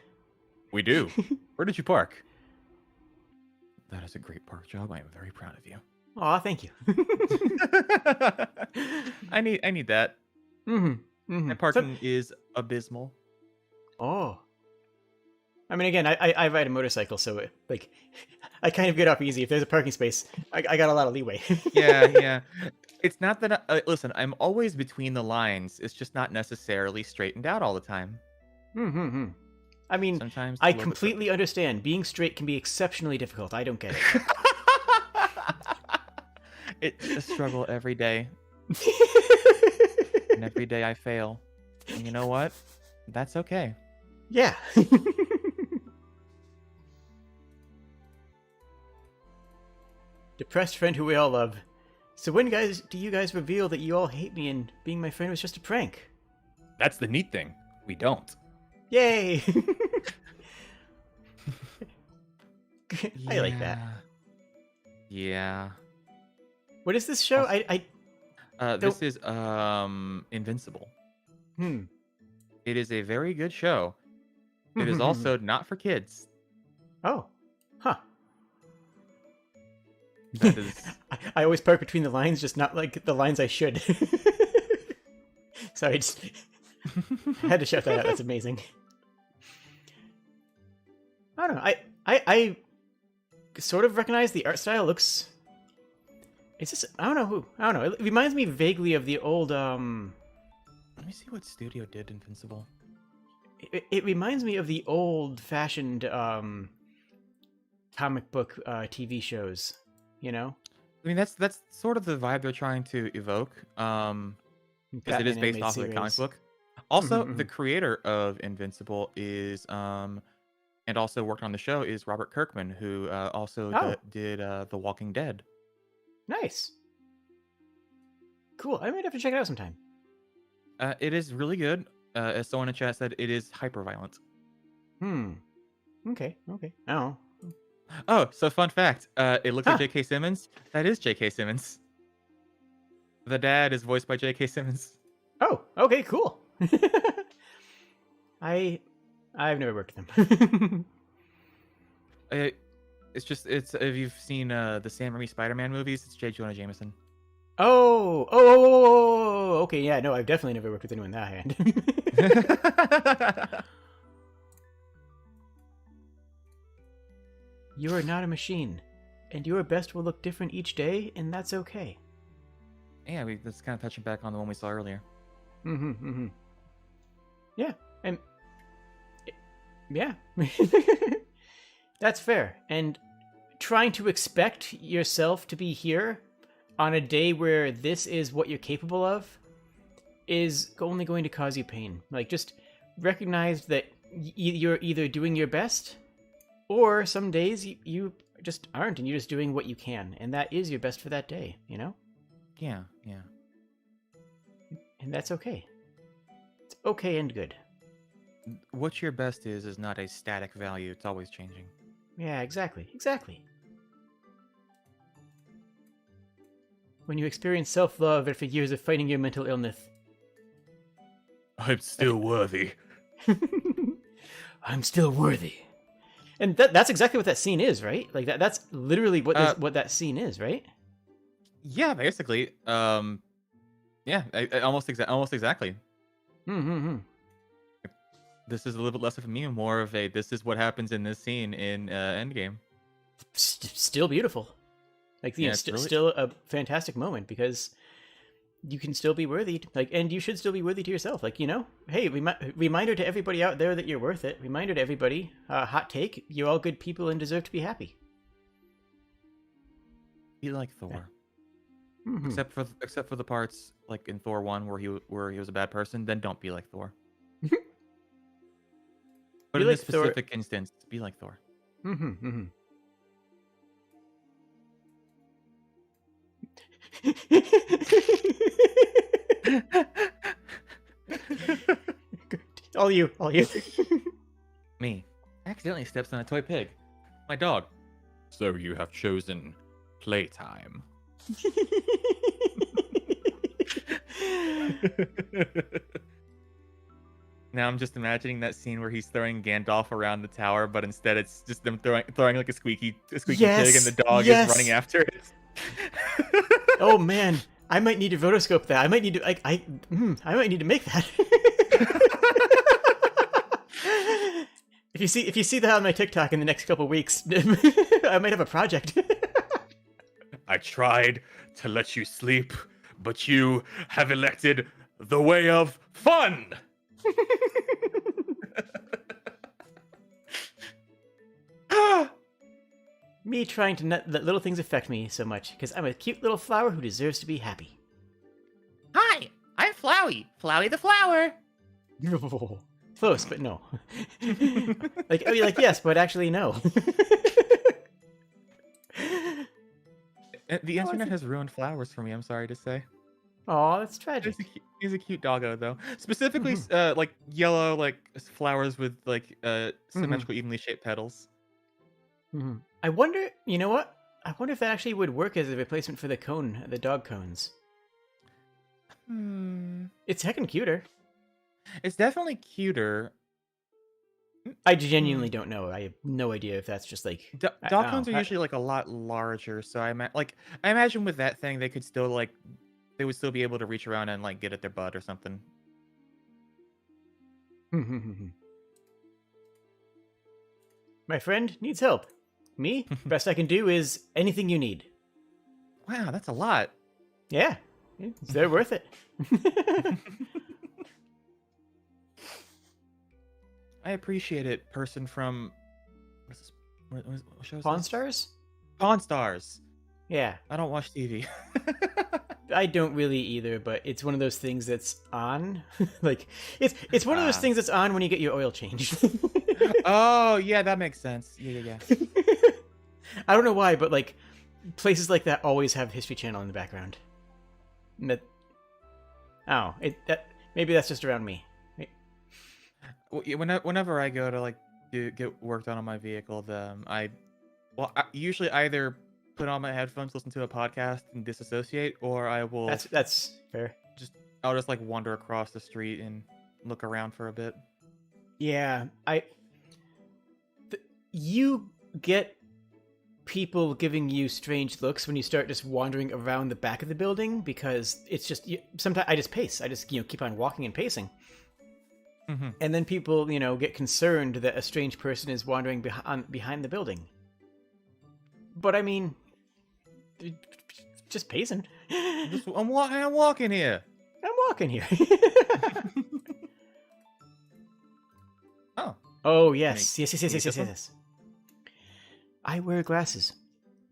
We do. Where did you park? That is a great park job. I am very proud of you. Aw, thank you. I need that. My parking is abysmal. Oh. I mean, again, I ride a motorcycle, so like, I kind of get off easy. If there's a parking space, I got a lot of leeway. Yeah. It's not that listen, I'm always between the lines. It's just not necessarily straightened out all the time. I mean, Sometimes I completely understand. Being straight can be exceptionally difficult. I don't get it. It's a struggle every day, and every day I fail. And you know what? That's okay. Yeah. Depressed friend who we all love. So when do you guys reveal that you all hate me and being my friend was just a prank? That's the neat thing. We don't. Yay! I like that. Yeah. What is this show? This is Invincible. It is a very good show. It is also not for kids. Oh. Huh. That is... I always park between the lines, just not like the lines I should. Sorry, just had to shout that out. That's amazing. I don't know. I sort of recognize the art style. Looks. It's just I don't know. It reminds me vaguely of the old. Let me see what studio did Invincible. It reminds me of the old-fashioned comic book TV shows. You know. I mean, that's sort of the vibe they're trying to evoke. Because it is based off of the comic book. Also, the creator of Invincible is and also worked on the show is Robert Kirkman, who also did The Walking Dead. Nice. Cool. I might have to check it out sometime. It is really good. As someone in chat said, it is hyper-violent. Okay. Oh. Oh, so fun fact. It looks like J.K. Simmons. That is J.K. Simmons. The dad is voiced by J.K. Simmons. Oh, okay, cool. I've never worked with him. It's if you've seen the Sam Raimi Spider-Man movies, it's J. Jonah Jameson. Oh, okay, yeah, no, I've definitely never worked with anyone that hand. You are not a machine, and your best will look different each day, and that's okay. Yeah, that's kind of touching back on the one we saw earlier. Yeah, and yeah, that's fair. And trying to expect yourself to be here on a day where this is what you're capable of is only going to cause you pain. Like, just recognize that you're either doing your best, or some days you just aren't, and you're just doing what you can, and that is your best for that day, you know? Yeah. And that's okay. It's okay and good. What your best is not a static value. It's always changing. Yeah, exactly. When you experience self-love after years of fighting your mental illness. I'm still worthy. I'm still worthy. And that's exactly what that scene is, right? Like that's literally what that scene is, right? Yeah, basically. Yeah, almost exactly. This is a little bit less of a meme, more of a this is what happens in this scene in Endgame. Still beautiful. Like, you know, still a fantastic moment, because you can still be worthy, and you should still be worthy to yourself. Like, you know, hey, reminder to everybody out there that you're worth it. Reminder to everybody, hot take, you're all good people and deserve to be happy. Be like Thor. Except for the parts like in Thor 1 where he was a bad person, then don't be like Thor. But in this specific instance, be like Thor. All you. Me. Accidentally steps on a toy pig. My dog. So you have chosen playtime. Now I'm just imagining that scene where he's throwing Gandalf around the tower, but instead it's just them throwing like a squeaky pig, and the dog is running after it. Oh man, I might need to rotoscope that. I might need to I might need to make that. If you see that on my TikTok in the next couple weeks, I might have a project. I tried to let you sleep, but you have elected the way of fun. Me trying to not let little things affect me so much, because I'm a cute little flower who deserves to be happy. Hi, I'm Flowey. Flowey the flower. Close, but no. like yes, but actually no. The internet has ruined flowers for me, I'm sorry to say. Aw, that's tragic. He's a cute doggo, though. Specifically, like yellow, like flowers with like symmetrical, evenly shaped petals. I wonder, you know what? I wonder if that actually would work as a replacement for the dog cones. It's heckin' cuter. It's definitely cuter. I genuinely don't know. I have no idea if that's just like Dog cones are usually like a lot larger, so I imagine with that thing they could still like they would still be able to reach around and like get at their butt or something. My friend needs help. Me, best I can do is anything you need. Wow, that's a lot. Yeah, they're worth it. I appreciate it, person from what show is Pawn this? Stars? Pawn Stars. Yeah. I don't watch TV. I don't really either, but it's one of those things that's on. Like it's one of those things that's on when you get your oil changed. Oh, yeah, that makes sense. Yeah. I don't know why, but like places like that always have History Channel in the background. And maybe that's just around me. Whenever I go to like get work done on my vehicle, I usually either put on my headphones, listen to a podcast, and disassociate, or I will. That's fair. I'll just like wander across the street and look around for a bit. Yeah, you get people giving you strange looks when you start just wandering around the back of the building, because it's just sometimes I just pace. I just keep on walking and pacing. And then people, get concerned that a strange person is wandering behind the building. But I mean, just pacing. I'm walking here. I'm walking here. Oh, yes. Yes. I wear glasses.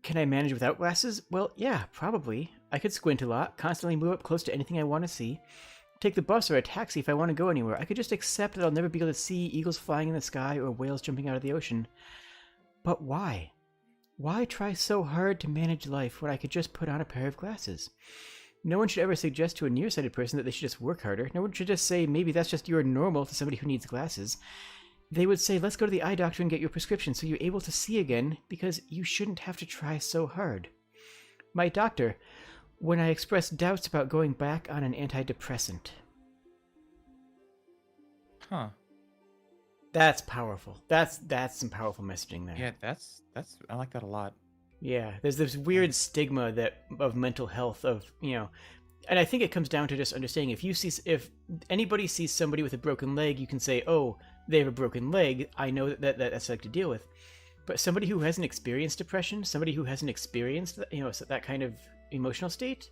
Can I manage without glasses? Well, yeah, probably. I could squint a lot, constantly move up close to anything I want to see. Take the bus or a taxi if I want to go anywhere. I could just accept that I'll never be able to see eagles flying in the sky or whales jumping out of the ocean. But why? Why try so hard to manage life when I could just put on a pair of glasses? No one should ever suggest to a nearsighted person that they should just work harder. No one should just say, maybe that's just your normal to somebody who needs glasses. They would say, let's go to the eye doctor and get your prescription so you're able to see again, because you shouldn't have to try so hard. My doctor, when I expressed doubts about going back on an antidepressant. Huh. That's powerful. That's some powerful messaging there. Yeah, that's I like that a lot. Yeah, there's this weird stigma of mental health and I think it comes down to just understanding if anybody sees somebody with a broken leg, you can say, oh, they have a broken leg. I know that's like to deal with. But somebody who hasn't experienced depression, somebody who hasn't experienced that kind of emotional state,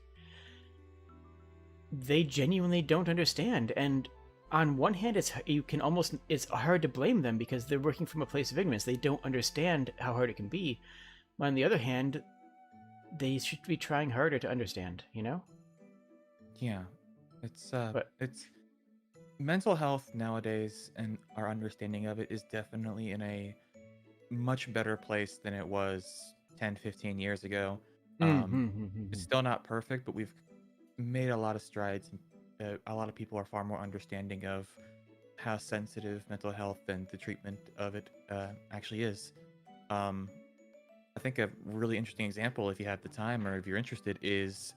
they genuinely don't understand. And on one hand, it's hard to blame them because they're working from a place of ignorance. They don't understand how hard it can be. On the other hand, they should be trying harder to understand, Yeah. It's mental health nowadays, and our understanding of it is definitely in a much better place than it was 10, 15 years ago. It's still not perfect, but we've made a lot of strides. A lot of people are far more understanding of how sensitive mental health and the treatment of it actually is. I think a really interesting example, if you have the time or if you're interested, is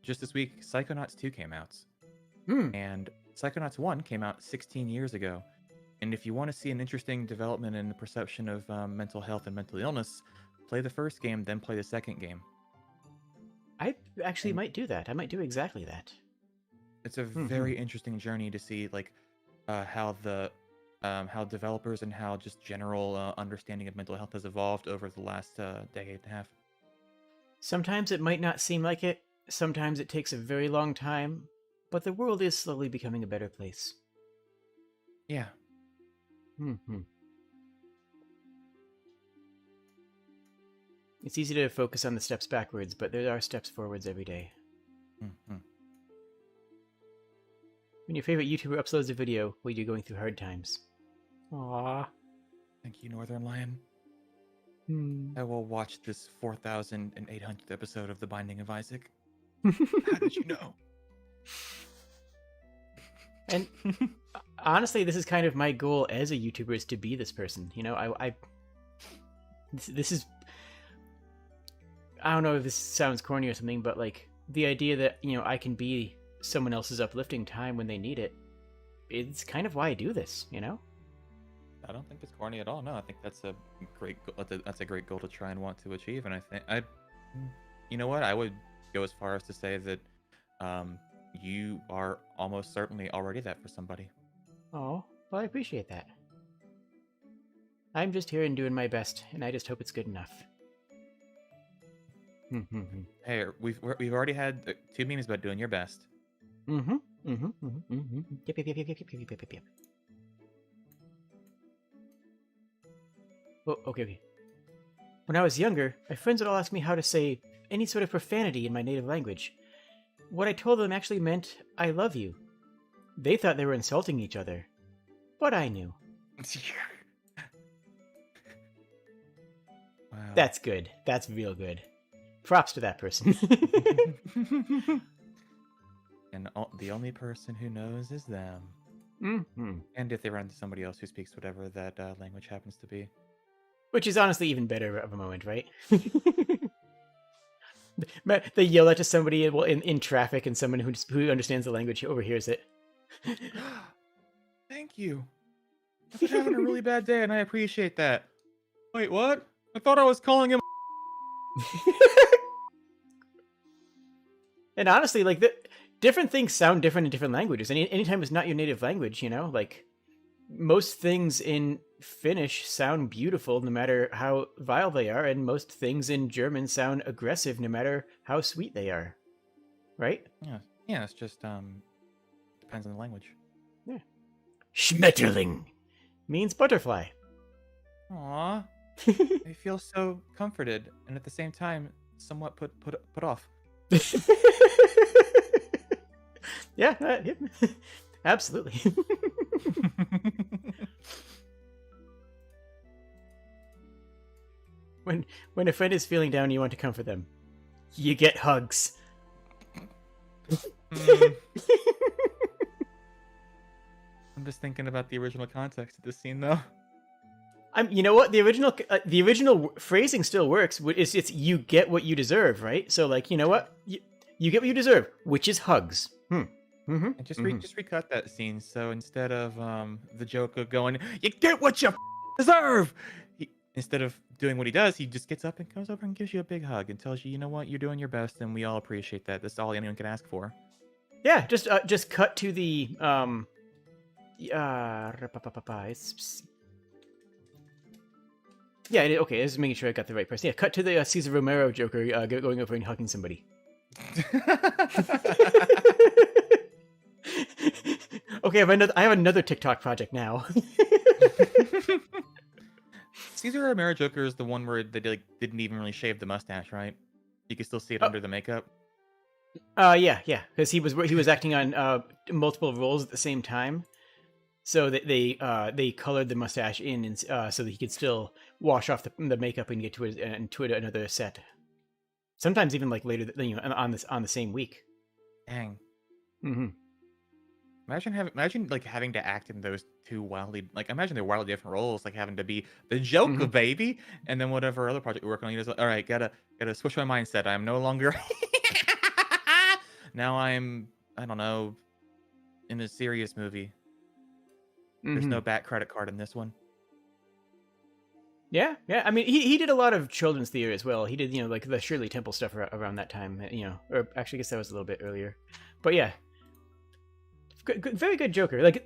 just this week, Psychonauts 2 came out. And Psychonauts 1 came out 16 years ago. And if you want to see an interesting development in the perception of mental health and mental illness, play the first game, then play the second game. I actually might do that. I might do exactly that. It's a very interesting journey to see, like, how developers and how just general understanding of mental health has evolved over the last decade and a half. Sometimes it might not seem like it. Sometimes it takes a very long time. But the world is slowly becoming a better place. Yeah. It's easy to focus on the steps backwards, but there are steps forwards every day. Mm-hmm. When your favorite YouTuber uploads a video while you're going through hard times. Aww. Thank you, Northern Lion. Hmm. I will watch this 4,800th episode of The Binding of Isaac. How did you know? And honestly, this is kind of my goal as a YouTuber, is to be this person. You know, this is, I don't know if this sounds corny or something, but like the idea that, you know, I can be someone else's uplifting time when they need it, it's kind of why I do this, you know? I don't think it's corny at all. No, I think that's a great that's a great goal to try and want to achieve. And I think you know what, I would go as far as to say that you are almost certainly already that for somebody. Oh, well, I appreciate that. I'm just here and doing my best, and I just hope it's good enough. Hey, we've already had 2 memes about doing your best. Yep. Oh, okay. When I was younger, my friends would all ask me how to say any sort of profanity in my native language. What I told them actually meant, I love you. They thought they were insulting each other. But I knew. Wow. That's good. That's real good. Props to that person. And the only person who knows is them. Mm-hmm. And if they run into somebody else who speaks whatever that language happens to be. Which is honestly even better of a moment, right? They yell out to somebody in traffic, and someone who understands the language overhears it. Thank you. I've been having a really bad day, and I appreciate that. Wait, what? I thought I was calling him. And honestly, like, different things sound different in different languages. Anytime it's not your native language, you know, like, most things in Finnish sound beautiful no matter how vile they are, and most things in German sound aggressive no matter how sweet they are. Right? Yeah, it's just depends on the language. Yeah. Schmetterling means butterfly. Aww. I feel so comforted, and at the same time, somewhat put off. Yeah, absolutely. When a friend is feeling down, you want to comfort them. You get hugs. I'm just thinking about the original context of this scene, though. You know what? The original phrasing still works. It's you get what you deserve, right? So, like, you know what? You get what you deserve, which is hugs. And just recut that scene. So instead of the Joker going, "You get what you deserve," instead of doing what he does, he just gets up and comes over and gives you a big hug and tells you, "You know what? You're doing your best, and we all appreciate that. That's all anyone can ask for." Yeah, just cut to the okay. Just making sure I got the right person. Yeah, cut to the Cesar Romero Joker going over and hugging somebody. Okay, I have another TikTok project now. Cesar Romero Joker is the one where they didn't even really shave the mustache, right? You can still see it under the makeup. Yeah, because he was acting on multiple roles at the same time, so they colored the mustache in, and so that he could still wash off the makeup and get to another set. Sometimes even like later, on the same week. Dang. Mm-hmm. Imagine like having to act in those two imagine they're wildly different roles, like having to be the Joker baby, and then whatever other project you're working on, you're just like, all right, gotta switch my mindset. I'm no longer now I'm, I don't know, in a serious movie. There's no back credit card in this one. Yeah. I mean, he did a lot of children's theater as well. He did, like the Shirley Temple stuff around that time, or actually, I guess that was a little bit earlier. But yeah, good, very good Joker. Like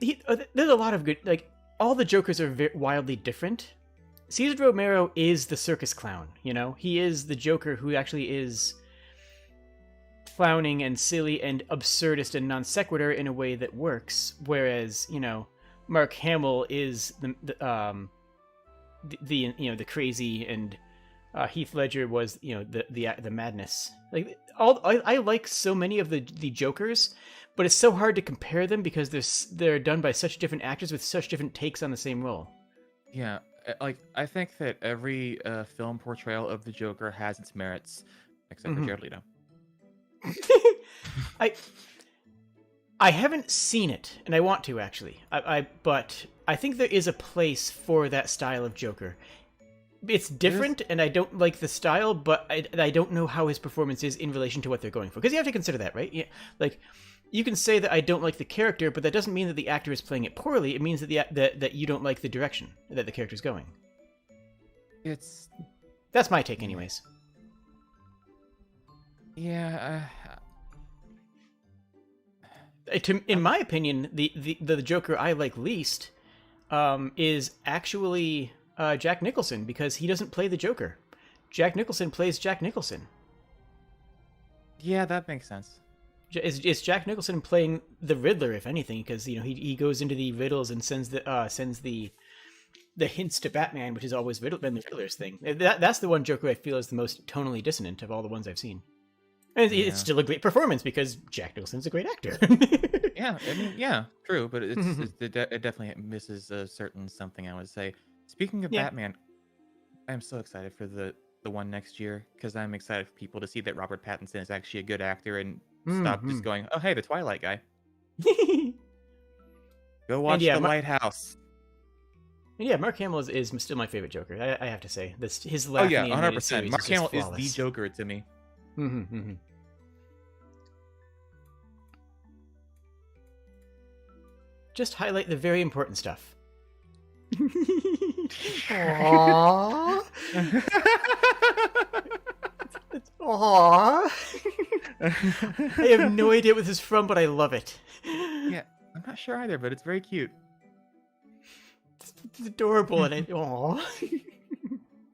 there's a lot of good. Like all the Jokers are wildly different. Cesar Romero is the circus clown. He is the Joker who actually is clowning and silly and absurdist and non sequitur in a way that works. Whereas Mark Hamill is the crazy and Heath Ledger was, the madness. Like I like so many of the Jokers, but it's so hard to compare them because they're done by such different actors with such different takes on the same role. Yeah, like I think that every film portrayal of the Joker has its merits, except for Jared Leto. I haven't seen it, and I want to actually. But I think there is a place for that style of Joker. It's different, and I don't like the style, but I don't know how his performance is in relation to what they're going for. Because you have to consider that, right? Yeah, like you can say that I don't like the character, but that doesn't mean that the actor is playing it poorly. It means that that you don't like the direction that the character's going. That's my take, anyways. Yeah. In my opinion, the Joker I like least is actually Jack Nicholson, because he doesn't play the Joker. Jack Nicholson plays Jack Nicholson. Yeah, that makes sense. It's Jack Nicholson playing the Riddler, if anything, because he goes into the riddles and sends the hints to Batman, which has always been the Riddler's thing. That's the one Joker I feel is the most tonally dissonant of all the ones I've seen. And it's still a great performance because Jack Nicholson's a great actor. Yeah, I mean, yeah, true, but it definitely misses a certain something, I would say. Speaking of Batman, I'm so excited for the one next year, because I'm excited for people to see that Robert Pattinson is actually a good actor and stop just going, oh, hey, the Twilight guy. Go watch The Lighthouse. And yeah, Mark Hamill is still my favorite Joker, I have to say. His laugh in the animated 100%. Mark Hamill is the Joker to me. Just highlight the very important stuff. Aww. Aww. I have no idea what this is from, but I love it. Yeah, I'm not sure either, but it's very cute. It's adorable, and aww.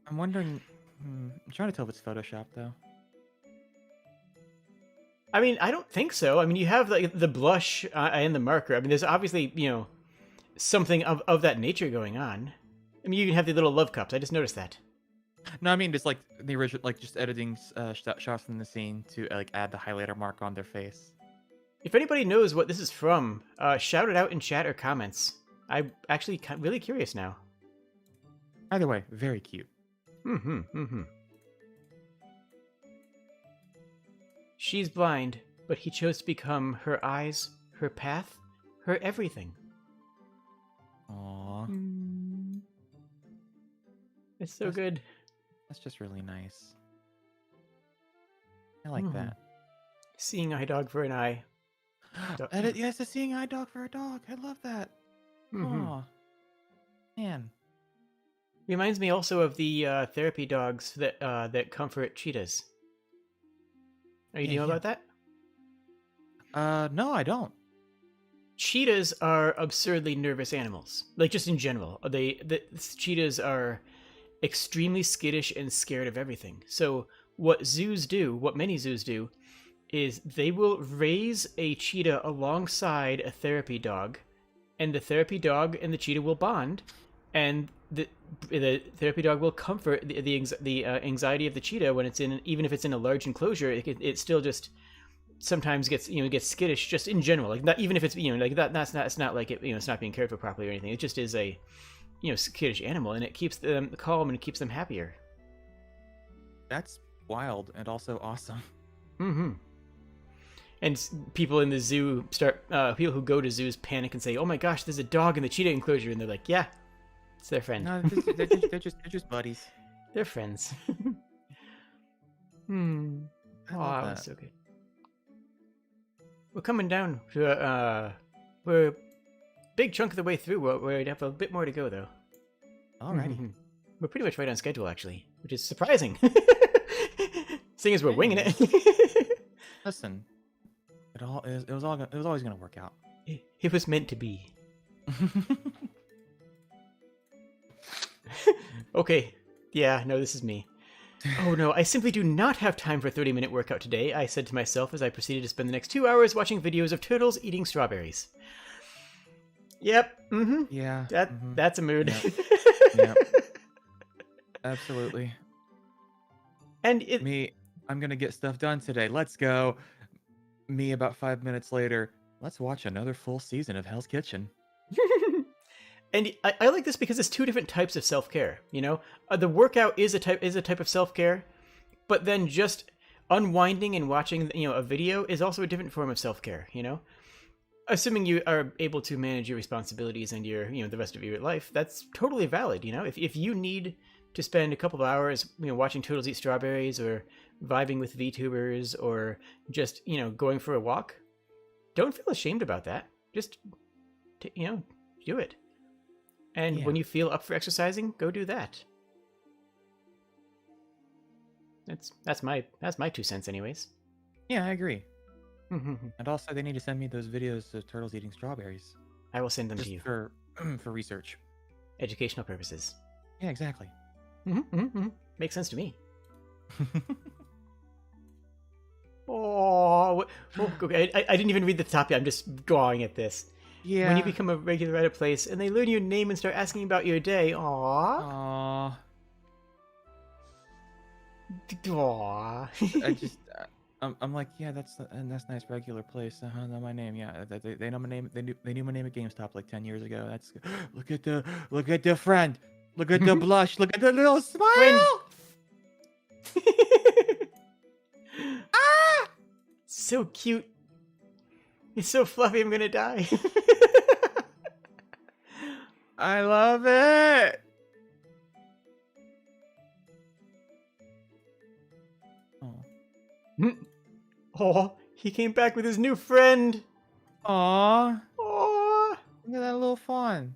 I'm wondering. I'm trying to tell if it's Photoshop, though. I mean, I don't think so. I mean, you have like the blush and the marker. I mean, there's obviously, something of that nature going on. I mean, you can have the little love cups. I just noticed that. No, I mean, just like the original, like just editing shots from the scene to like add the highlighter mark on their face. If anybody knows what this is from, shout it out in chat or comments. I'm actually really curious now. Either way, very cute. She's blind, but he chose to become her eyes, her path, her everything. Aww. It's so good. That's just really nice. I like that. Seeing eye dog for an eye. Yes, a seeing eye dog for a dog. I love that. Aw. Man. Reminds me also of the therapy dogs that comfort cheetahs. Do you know about that? No, I don't. Cheetahs are absurdly nervous animals. Like, just in general. The cheetahs are extremely skittish and scared of everything. So what many zoos do, is they will raise a cheetah alongside a therapy dog, and the therapy dog and the cheetah will bond, and the therapy dog will comfort the anxiety of the cheetah when it's even if it's in a large enclosure. It still just sometimes gets skittish just in general, like not even if it's it's not like it's not being cared for properly or anything. It just is a skittish animal, and it keeps them calm and it keeps them happier. That's wild and also awesome. And people in the zoo people who go to zoos panic and say, "Oh my gosh, there's a dog in the cheetah enclosure," and they're like, "Yeah, it's their friend." No, they're just buddies. They're friends. I love that. That's so good. We're coming down to we're a big chunk of the way through. We have a bit more to go, though. Alrighty. We're pretty much right on schedule, actually, which is surprising. Seeing as we're winging it. Listen, it was always gonna work out. It was meant to be. Okay. Yeah, no, this is me. Oh no, I simply do not have time for a 30-minute workout today, I said to myself as I proceeded to spend the next 2 hours watching videos of turtles eating strawberries. Yep. Yeah. That's a mood. Yep. Absolutely. And it Me, I'm gonna get stuff done today. Let's go. Me, about 5 minutes later. Let's watch another full season of Hell's Kitchen. and I like this because it's two different types of self-care, you know? The workout is a type of self-care, but then just unwinding and watching, a video is also a different form of self-care, you know? Assuming you are able to manage your responsibilities and your, the rest of your life, that's totally valid, you know? If you need to spend a couple of hours, watching turtles eat strawberries or vibing with VTubers or just, going for a walk, don't feel ashamed about that. Just, do it. And when you feel up for exercising, go do that. That's my 2 cents, anyways. Yeah, I agree. And also, they need to send me those videos of turtles eating strawberries. I will send them Just to you for research. Educational purposes. Yeah, exactly. Makes sense to me. Oh, okay. I didn't even read the top yet. I'm just drawing at this. Yeah. When you become a regular at a place and they learn your name and start asking about your day, Aww. I just, I'm like, yeah, that's nice, regular place. Know my name. Yeah, they know my name. They knew my name at GameStop like 10 years ago. That's look at the friend. Look at the blush. Look at the little smile. Ah! So cute. He's so fluffy. I'm gonna die. I love it. Oh, he came back with his new friend. Aww. Oh, Look at that little fawn.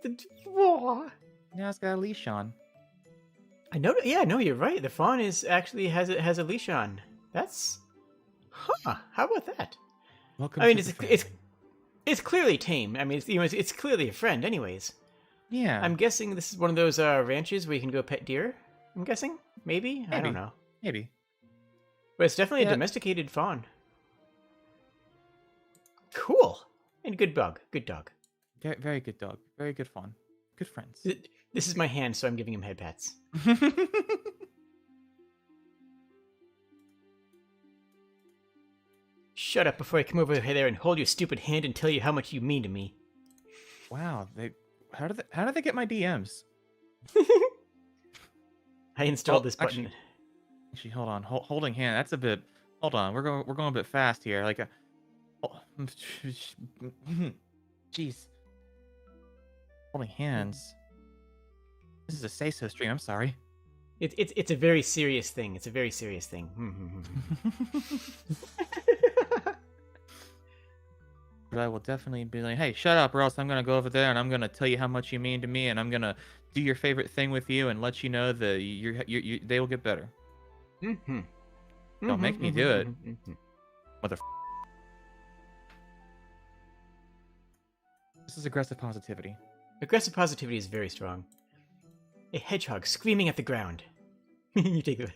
Aw. Now it's got a leash on. I know. Yeah, no, you're right. The fawn is actually has a leash on. That's, How about that? Welcome. I mean, it's clearly tame. I mean, it's clearly a friend, anyways. Yeah. I'm guessing this is one of those ranches where you can go pet deer. I'm guessing, maybe. I don't know. Maybe. But it's definitely a domesticated fawn. Cool. And good dog. Good dog. Very, very good dog. Very good fawn. Good friends. This is my hand, so I'm giving him head pats. Shut up before I come over there and hold your stupid hand and tell you how much you mean to me. Wow, how did they get my DMs? I installed this button. Actually, hold on. Holding hand. That's a bit. Hold on. We're going a bit fast here. Like a. Jeez. Holding hands. This is a say-so stream. I'm sorry. It's a very serious thing. It's a very serious thing. But I will definitely be like, hey, shut up, or else I'm gonna go over there and I'm gonna tell you how much you mean to me, and I'm gonna do your favorite thing with you and let you know that they will get better. Don't make me do it, mother. This is aggressive positivity. Aggressive positivity is very strong. A hedgehog screaming at the ground. You take it.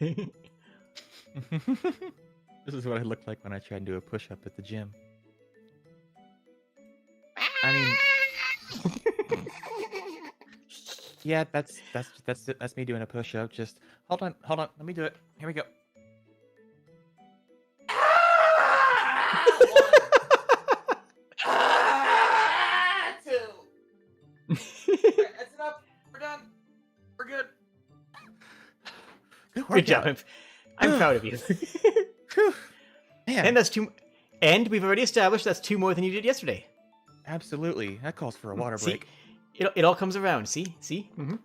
This is what I look like when I try and do a push-up at the gym. I mean, yeah, that's me doing a push-up. Just hold on, let me do it. Here we go. Two. That's enough. We're done. We're good. Good job. I'm proud of you. Man. And that's 2. And we've already established that's 2 more than you did yesterday. Absolutely. That calls for a water break. It all comes around. See? And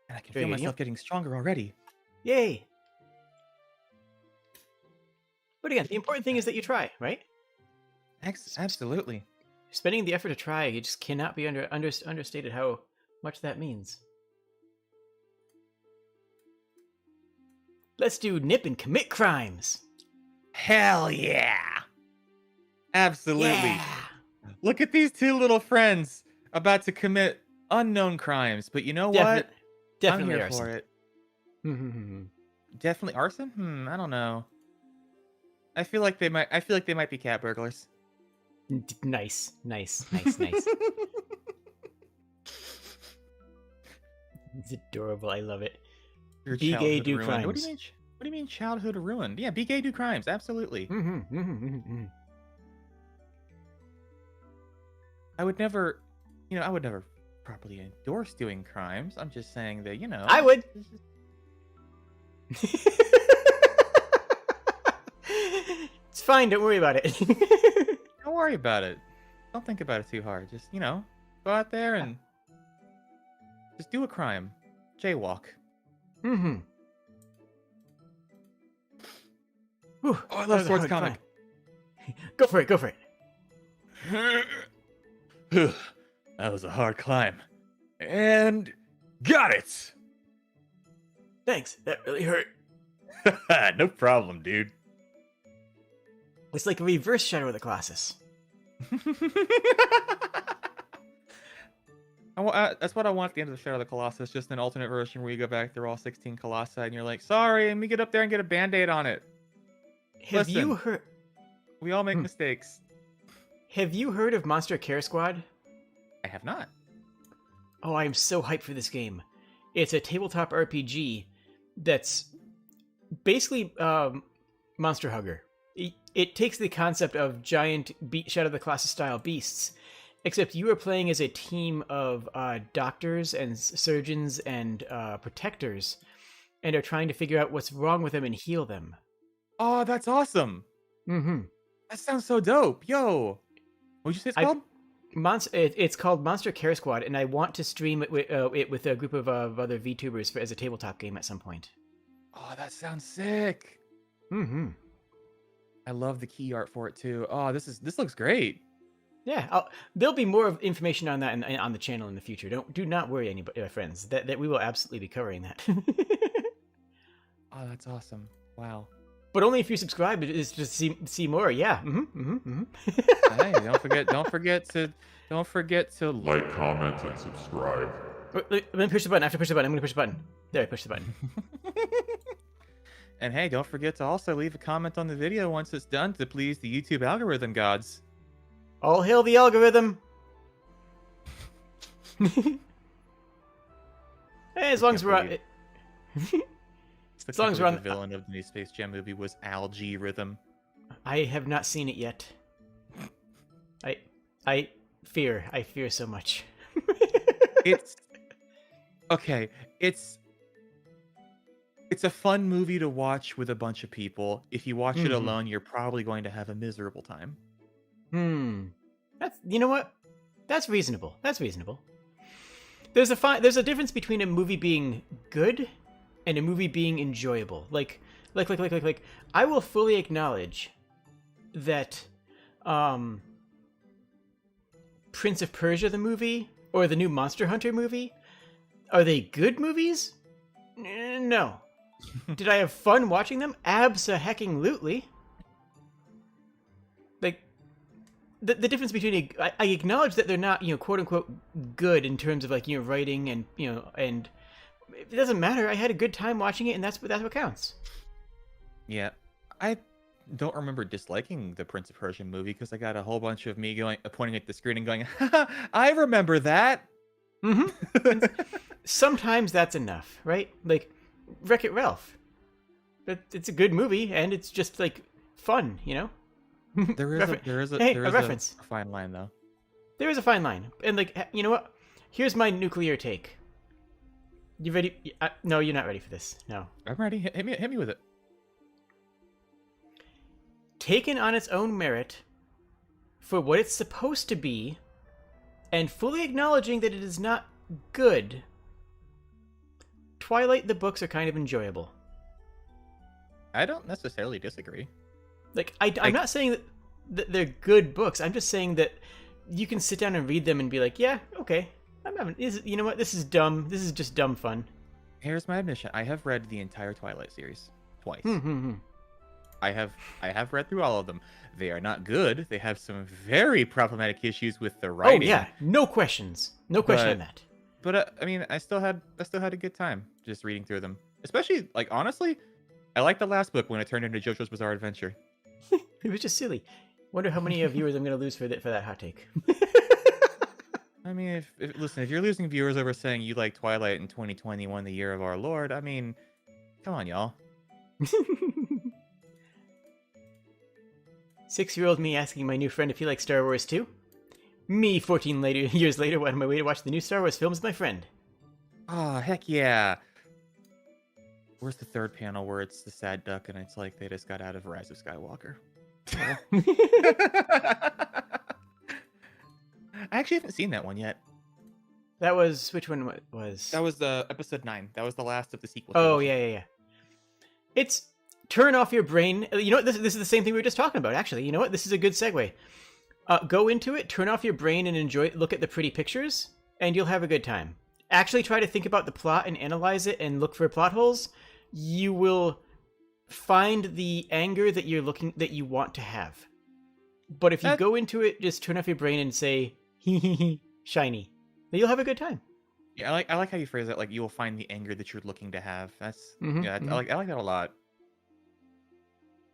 I can feel myself getting stronger already. Yay. But again, the important thing is that you try, right? Absolutely. Spending the effort to try, it just cannot be understated how much that means. Let's do nip and commit crimes. Hell yeah! Absolutely. Yeah. Look at these 2 little friends about to commit unknown crimes, but you know what? Definitely I'm here arson. for it. Definitely arson? I don't know. I feel like they might be cat burglars. Nice. It's adorable. I love it. Your Be gay, childhood do ruined. What do crimes. you mean childhood ruined? Yeah, be gay, do crimes. Absolutely. I would never, I would never properly endorse doing crimes. I'm just saying that, I would. It's fine. Don't worry about it. Don't worry about it. Don't think about it too hard. Just, go out there and just do a crime. Jaywalk. Whew. Oh, I love Swords comic. Go for it. Go for it. That was a hard climb. And got it! Thanks. That really hurt. No problem, dude. It's like a reverse Shadow of the Colossus. That's what I want at the end of the Shadow of the Colossus, just an alternate version where you go back through all 16 Colossi and you're like, sorry, and we get up there and get a Band-Aid on it. Have you Listen, heard? We all make mistakes. Have you heard of Monster Care Squad? I have not. Oh, I am so hyped for this game. It's a tabletop RPG that's basically Monster Hugger. It takes the concept of giant Shadow of the Colossus style beasts, except you are playing as a team of doctors and surgeons and protectors, and are trying to figure out what's wrong with them and heal them. Oh, that's awesome. Mm-hmm. That sounds so dope. Yo. What'd you say it's called? It's called Monster Care Squad, and I want to stream it with a group of other VTubers as a tabletop game at some point. Oh, that sounds sick. Mm-hmm. I love the key art for it too. Oh, this looks great. Yeah, there'll be more information on that on the channel in the future. Do not worry, anybody, friends. That we will absolutely be covering that. Oh, that's awesome. Wow. But only if you subscribe is to see more. Yeah. Hey, don't forget to Like, comment, and subscribe. Let me push the button. I have to push the button. I'm gonna push the button. There, I pushed the button. And hey, don't forget to also leave a comment on the video once it's done to please the YouTube algorithm gods. All hail the algorithm. Hey, as long as we're on. As long as we're on. The villain of the new Space Jam movie was Algae Rhythm. I have not seen it yet. I fear so much. It's okay. It's a fun movie to watch with a bunch of people. If you watch it alone, you're probably going to have a miserable time. You know what? That's reasonable. There's a difference between a movie being good and a movie being enjoyable. Like I will fully acknowledge that Prince of Persia the movie or the new Monster Hunter movie, are they good movies? No. Did I have fun watching them? Abso-hecking-lutely. Like, the difference between I acknowledge that they're not, quote unquote good in terms of writing and and it doesn't matter. I had a good time watching it, and that's what counts. Yeah, I don't remember disliking the Prince of Persia movie because I got a whole bunch of me pointing at the screen and going, I remember that. Sometimes that's enough, right? Like Wreck-It Ralph. It's a good movie, and it's just fun, There is a reference. A fine line though. There is a fine line, and you know what? Here's my nuclear take. You ready? No, you're not ready for this. No. I'm ready. Hit me with it. Taken on its own merit, for what it's supposed to be, and fully acknowledging that it is not good, Twilight the books are kind of enjoyable. I don't necessarily disagree. I'm not saying that they're good books. I'm just saying that you can sit down and read them and be like, yeah, okay. You know what? This is dumb. This is just dumb fun. Here's my admission. I have read the entire Twilight series twice. I have read through all of them. They are not good. They have some very problematic issues with the writing. Oh yeah, no questions. No question on that. But I mean, I still had a good time just reading through them. Especially, honestly, I liked the last book when it turned into JoJo's Bizarre Adventure. It was just silly. Wonder how many viewers I'm going to lose for that hot take. I mean, listen, if you're losing viewers over saying you like Twilight in 2021, the year of our Lord, I mean, come on, y'all. 6-year-old me asking my new friend if he likes Star Wars too. Me, 14 years later, on my way to watch the new Star Wars films with my friend. Oh, heck yeah. Where's the third panel where it's the sad duck and it's like they just got out of Rise of Skywalker? I actually haven't seen that one yet. That was... Which one was... That was the episode 9. That was the last of the sequel. Oh, trilogy. yeah. It's... Turn off your brain. You know what? This is the same thing we were just talking about, actually. You know what? This is a good segue. Go into it, turn off your brain, and enjoy it. Look at the pretty pictures, and you'll have a good time. Actually try to think about the plot and analyze it and look for plot holes. You will find the anger that you want to have. But if you go into it, just turn off your brain and say, hee, shiny. Then you'll have a good time. Yeah, I like how you phrase that. Like, you will find the anger that you're looking to have. That's I like that a lot.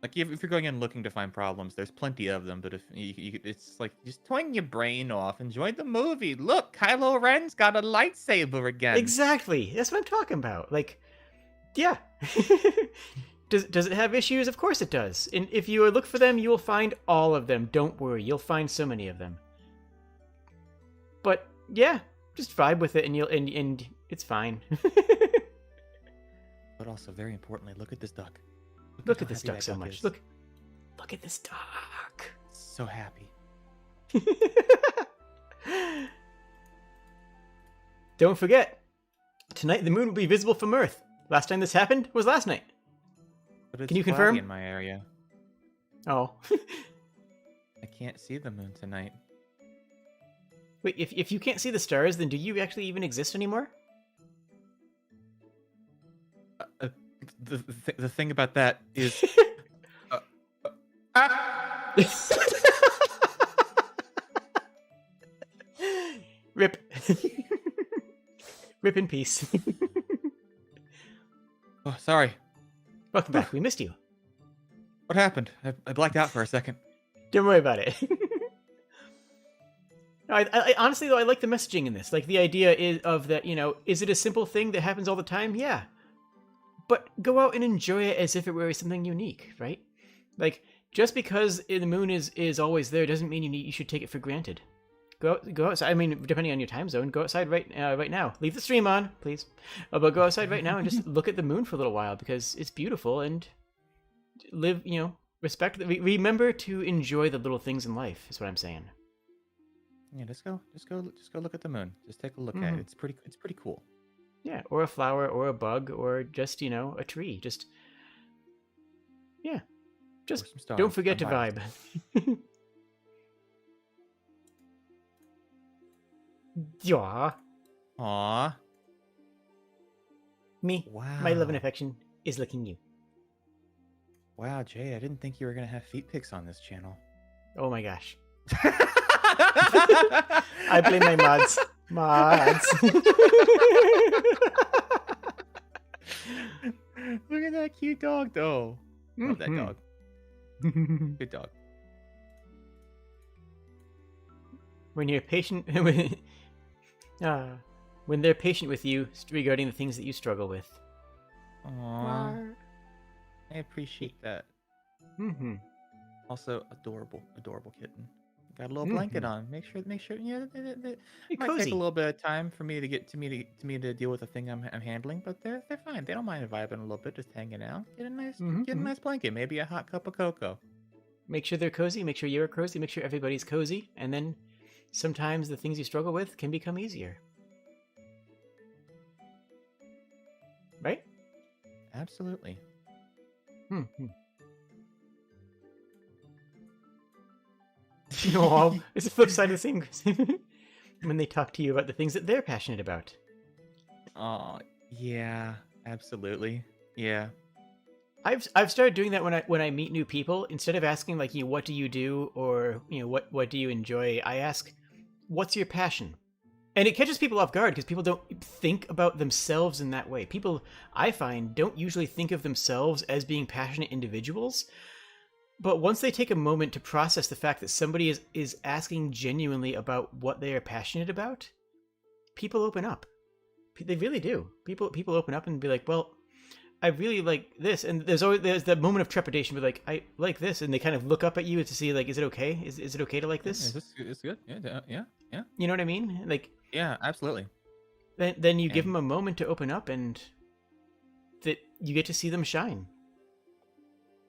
Like, if you're going in looking to find problems, there's plenty of them. But if it's like just turn your brain off, enjoy the movie. Look, Kylo Ren's got a lightsaber again. Exactly. That's what I'm talking about. Like, yeah. Does it have issues? Of course it does. And if you look for them, you will find all of them. Don't worry. You'll find so many of them. But yeah, just vibe with it, and and it's fine. But also, very importantly, look at this duck. Look at this duck so much. Look at this duck. So happy. Don't forget, tonight the moon will be visible from Earth. Last time this happened was last night. But it's Can you cloudy confirm? in my area. Oh. I can't see the moon tonight. Wait, if you can't see the stars, then do you actually even exist anymore? The thing about that is... Rip. Rip in peace. Oh, sorry. Welcome back. We missed you. What happened? I blacked out for a second. Don't worry about it. No, I honestly, though, I like the messaging in this. Like, the idea of that, is it a simple thing that happens all the time? Yeah. But go out and enjoy it as if it were something unique, right? Like, just because the moon is always there doesn't mean you should take it for granted. Go outside. I mean, depending on your time zone, go outside right now. Leave the stream on, please. But go outside right now and just look at the moon for a little while, because it's beautiful, and live, respect. Remember to enjoy the little things in life, is what I'm saying. Yeah, just go look at the moon. Just take a look at it. It's pretty cool. Yeah, or a flower, or a bug, or just, a tree. Just don't forget to vibe. Yeah. Aww. Me. Wow. My love and affection is licking you. Wow, Jade, I didn't think you were gonna have feet pics on this channel. Oh my gosh. I blame my mods. Look at that cute dog, though. Love that dog. Good dog. When you're patient, when they're patient with you regarding the things that you struggle with. Aww. I appreciate that. Mm-hmm. Also, adorable kitten. Got a little blanket on. Make sure. Yeah, it might cozy. take a little bit of time for me to get to me to deal with the thing I'm handling, but they're fine. They don't mind vibing a little bit, just hanging out. Get a nice blanket, maybe a hot cup of cocoa. Make sure they're cozy. Make sure you're cozy. Make sure everybody's cozy, and then sometimes the things you struggle with can become easier. Right? Absolutely. No, it's the flip side of the same. When they talk to you about the things that they're passionate about. Oh, yeah, absolutely. Yeah. I've started doing that when I meet new people. Instead of asking like, what do you do, or what do you enjoy, I ask, what's your passion? And it catches people off guard because people don't think about themselves in that way. People, I find, don't usually think of themselves as being passionate individuals. But once they take a moment to process the fact that somebody is asking genuinely about what they are passionate about, people open up. They really do. People open up and be like, well, I really like this. And there's that moment of trepidation where like, I like this. And they kind of look up at you to see like, is it okay? Is it okay to like this? It's good. Yeah. You know what I mean? Like, Yeah, absolutely. then you give And- them a moment to open up and that you get to see them shine.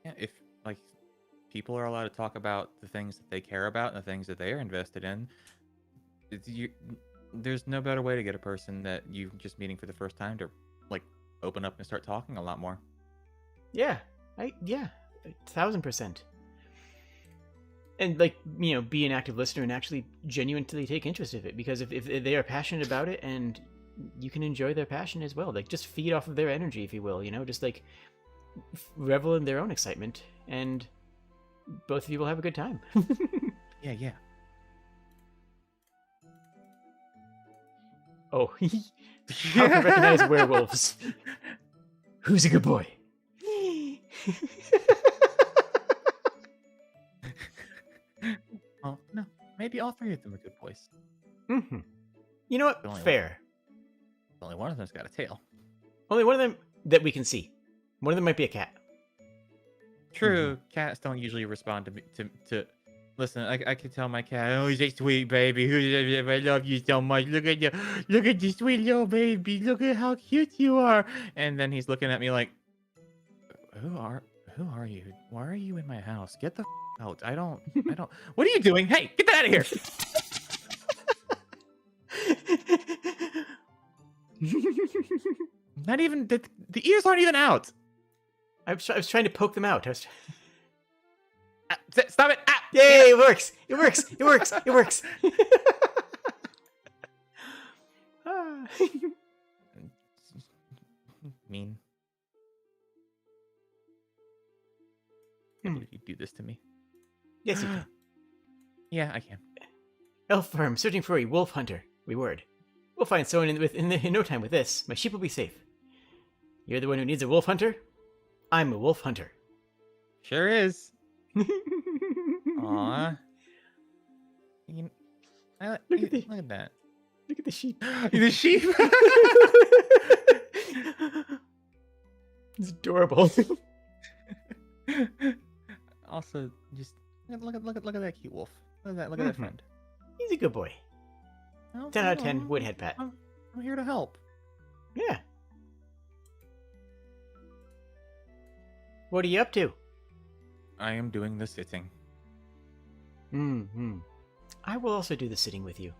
Yeah, if like people are allowed to talk about the things that they care about and the things that they are invested in, there's no better way to get a person that you just meeting for the first time to like open up and start talking a lot more. Yeah, 1,000%. And like, you know, be an active listener and actually genuinely take interest in it, because if they are passionate about it, and you can enjoy their passion as well, like just feed off of their energy, if you will, you know, just like revel in their own excitement, and both of you will have a good time. Yeah. Oh, how to recognize werewolves. Who's a good boy? Oh no, maybe all three of them are good boys. Mm-hmm. You know what? Only one. Fair. Only one of them's got a tail. Only one of them that we can see. One of them might be a cat. True, cats don't usually respond to me to. Listen, I can tell my cat, oh, he's a sweet baby. I love you so much. Look at you, sweet little baby. Look at how cute you are. And then he's looking at me like, who are you? Why are you in my house? Get the out. I don't. What are you doing? Hey, get that out of here. Not even the ears aren't even out. I was trying to poke them out. Stop it. Ah, Yay, it works! It works! It works! It works! Ah. Mean. I Hmm. believe you do this to me. Yes, you can. Yeah, I can. Elf farm searching for a wolf hunter. Reward. We'll find someone in no time with this. My sheep will be safe. You're the one who needs a wolf hunter? I'm a wolf hunter. Sure is. Aw. Look at Look at that. Look at the sheep. The sheep. It's adorable. Also, just look at that cute wolf. Look at that Mhm. friend. He's a good boy. 10 out of 10, woodhead pat. I'm here to help. Yeah. What are you up to? I am doing the sitting. Mm-hmm. I will also do the sitting with you.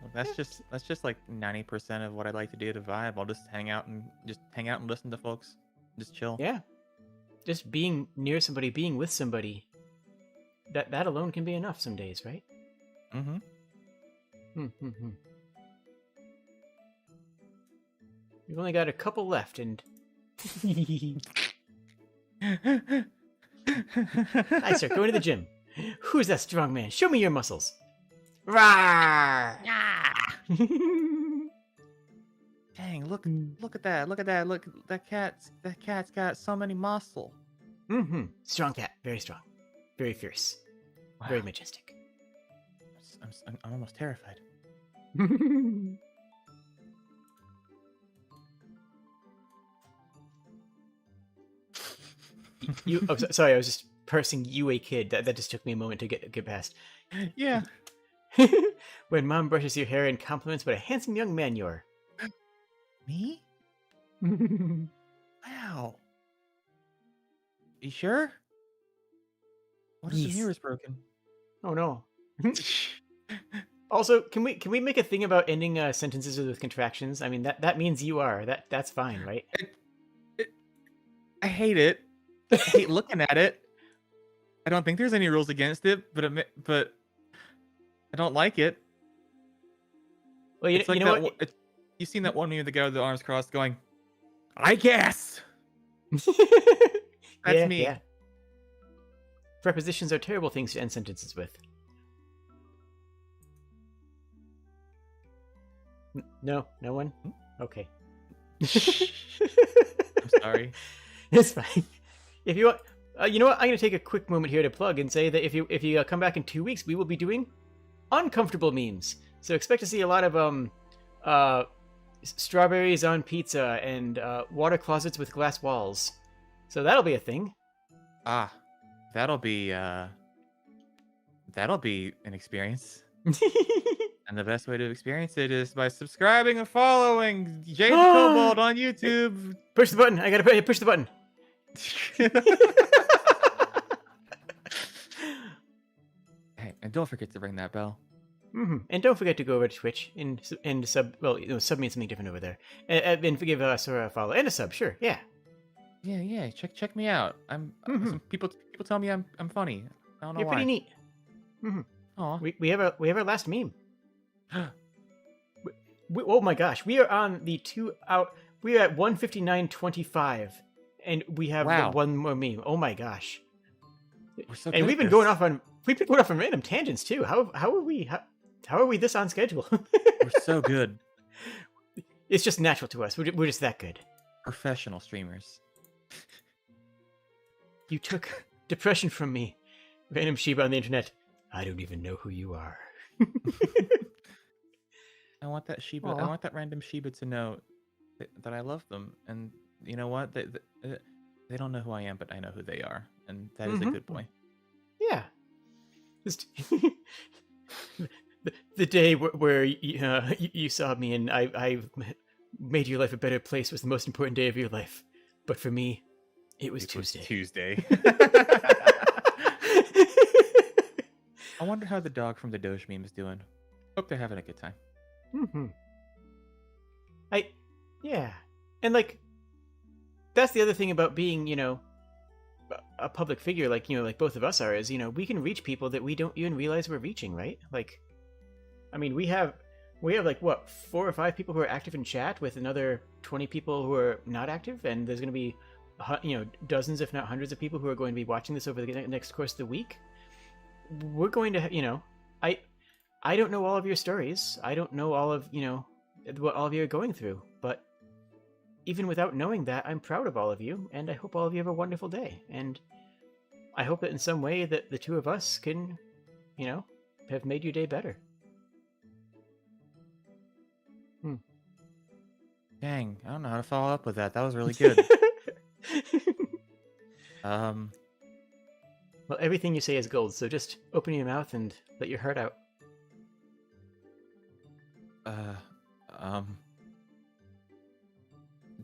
Well, that's just like 90% of what I like to do to vibe. I'll just hang out and listen to folks. Just chill. Yeah. Just being near somebody, being with somebody, that alone can be enough some days, right? Mm-hmm. Mm-hmm. We've only got a couple left, and... I start going to the gym. Who's that strong man? Show me your muscles. Rawr! Dang, look at that. Look, that cat's got so many muscle. Mm-hmm. Strong cat. Very strong. Very fierce. Very Wow. majestic. I'm almost terrified. Sorry, I was just parsing you a kid. That just took me a moment to get past. Yeah. When mom brushes your hair and compliments what a handsome young man you are. Me? Wow. You sure? What if the Yes. mirror's broken? Oh no. Also, can we make a thing about ending sentences with contractions? I mean, that means you are. That's fine, right? I hate it. I hate looking at it. I don't think there's any rules against it, but I don't like it. Well, It's like you know that what? you've seen that one meme of the guy with the arms crossed going, I guess. That's Yeah, me. yeah. Prepositions are terrible things to end sentences with. No one? Okay. I'm sorry. It's fine. If you want, you know what? I'm gonna take a quick moment here to plug and say that if you come back in 2 weeks, we will be doing uncomfortable memes. So expect to see a lot of strawberries on pizza and water closets with glass walls. So that'll be a thing. Ah, that'll be an experience. And the best way to experience it is by subscribing and following Jade the Kobold on YouTube. Push the button. I gotta push the button. Hey, and don't forget to ring that bell. And don't forget to go over to Twitch and sub. Well, sub means something different over there. And give Sora a follow and a sub. Sure, yeah. Yeah. Check me out. Some people tell me I'm funny. I don't know You're why. pretty neat. Aw. We have our last meme. Oh my gosh, we are on the 2 hour. We are at 1:59:25, and we have one more meme. Oh my gosh! We're so And good we've at been this. going off on random tangents too. How are we this on schedule? We're so good. It's just natural to us. We're just that good. Professional streamers. You took depression from me, random Shiba on the internet. I don't even know who you are. I want that Shiba. Aw. I want that random Shiba to know that I love them. And you know what? They don't know who I am, but I know who they are, and that is a good boy. Yeah. Just the day where you saw me and I made your life a better place was the most important day of your life. But for me, it was Tuesday. I wonder how the dog from the Doge meme is doing. Hope they're having a good time. Yeah. And like, that's the other thing about being, a public figure, like both of us are, is, we can reach people that we don't even realize we're reaching, right? Like, I mean, we have like, what, 4 or 5 people who are active in chat with another 20 people who are not active, and there's going to be, dozens, if not hundreds of people who are going to be watching this over the next course of the week. We're going to, I don't know all of your stories. I don't know all of, what all of you are going through, but even without knowing that, I'm proud of all of you, and I hope all of you have a wonderful day. And I hope that in some way that the two of us can, have made your day better. Dang, I don't know how to follow up with that. That was really good. Well, everything you say is gold, so just open your mouth and let your heart out.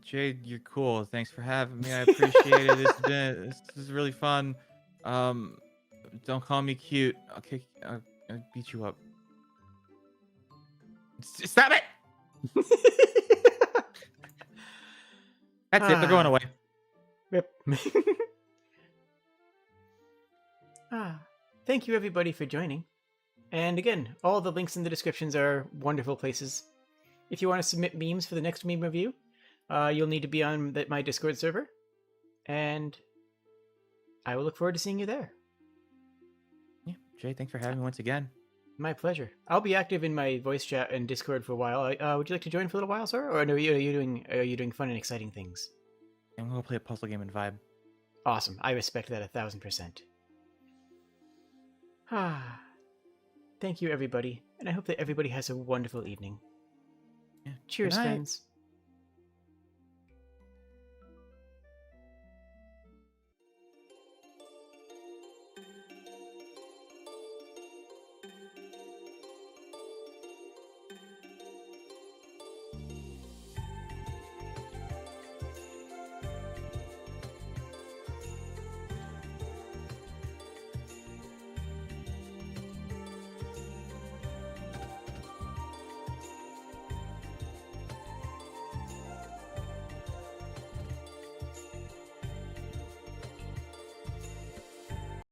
Jade, you're cool. Thanks for having me. I appreciate it. This is really fun. Don't call me cute. I'll beat you up. Stop it! That's it. They're going away. Rip. Thank you everybody for joining. And again, all the links in the descriptions are wonderful places. If you want to submit memes for the next meme review, you'll need to be on my Discord server. And I will look forward to seeing you there. Yeah, Jay, thanks for having me once again. My pleasure. I'll be active in my voice chat and Discord for a while. Would you like to join for a little while, sir? Or are you doing fun and exciting things? I'm gonna play a puzzle game and vibe. Awesome. I respect that 1000%. Thank you, everybody, and I hope that everybody has a wonderful evening. Yeah. Cheers, Good night. friends.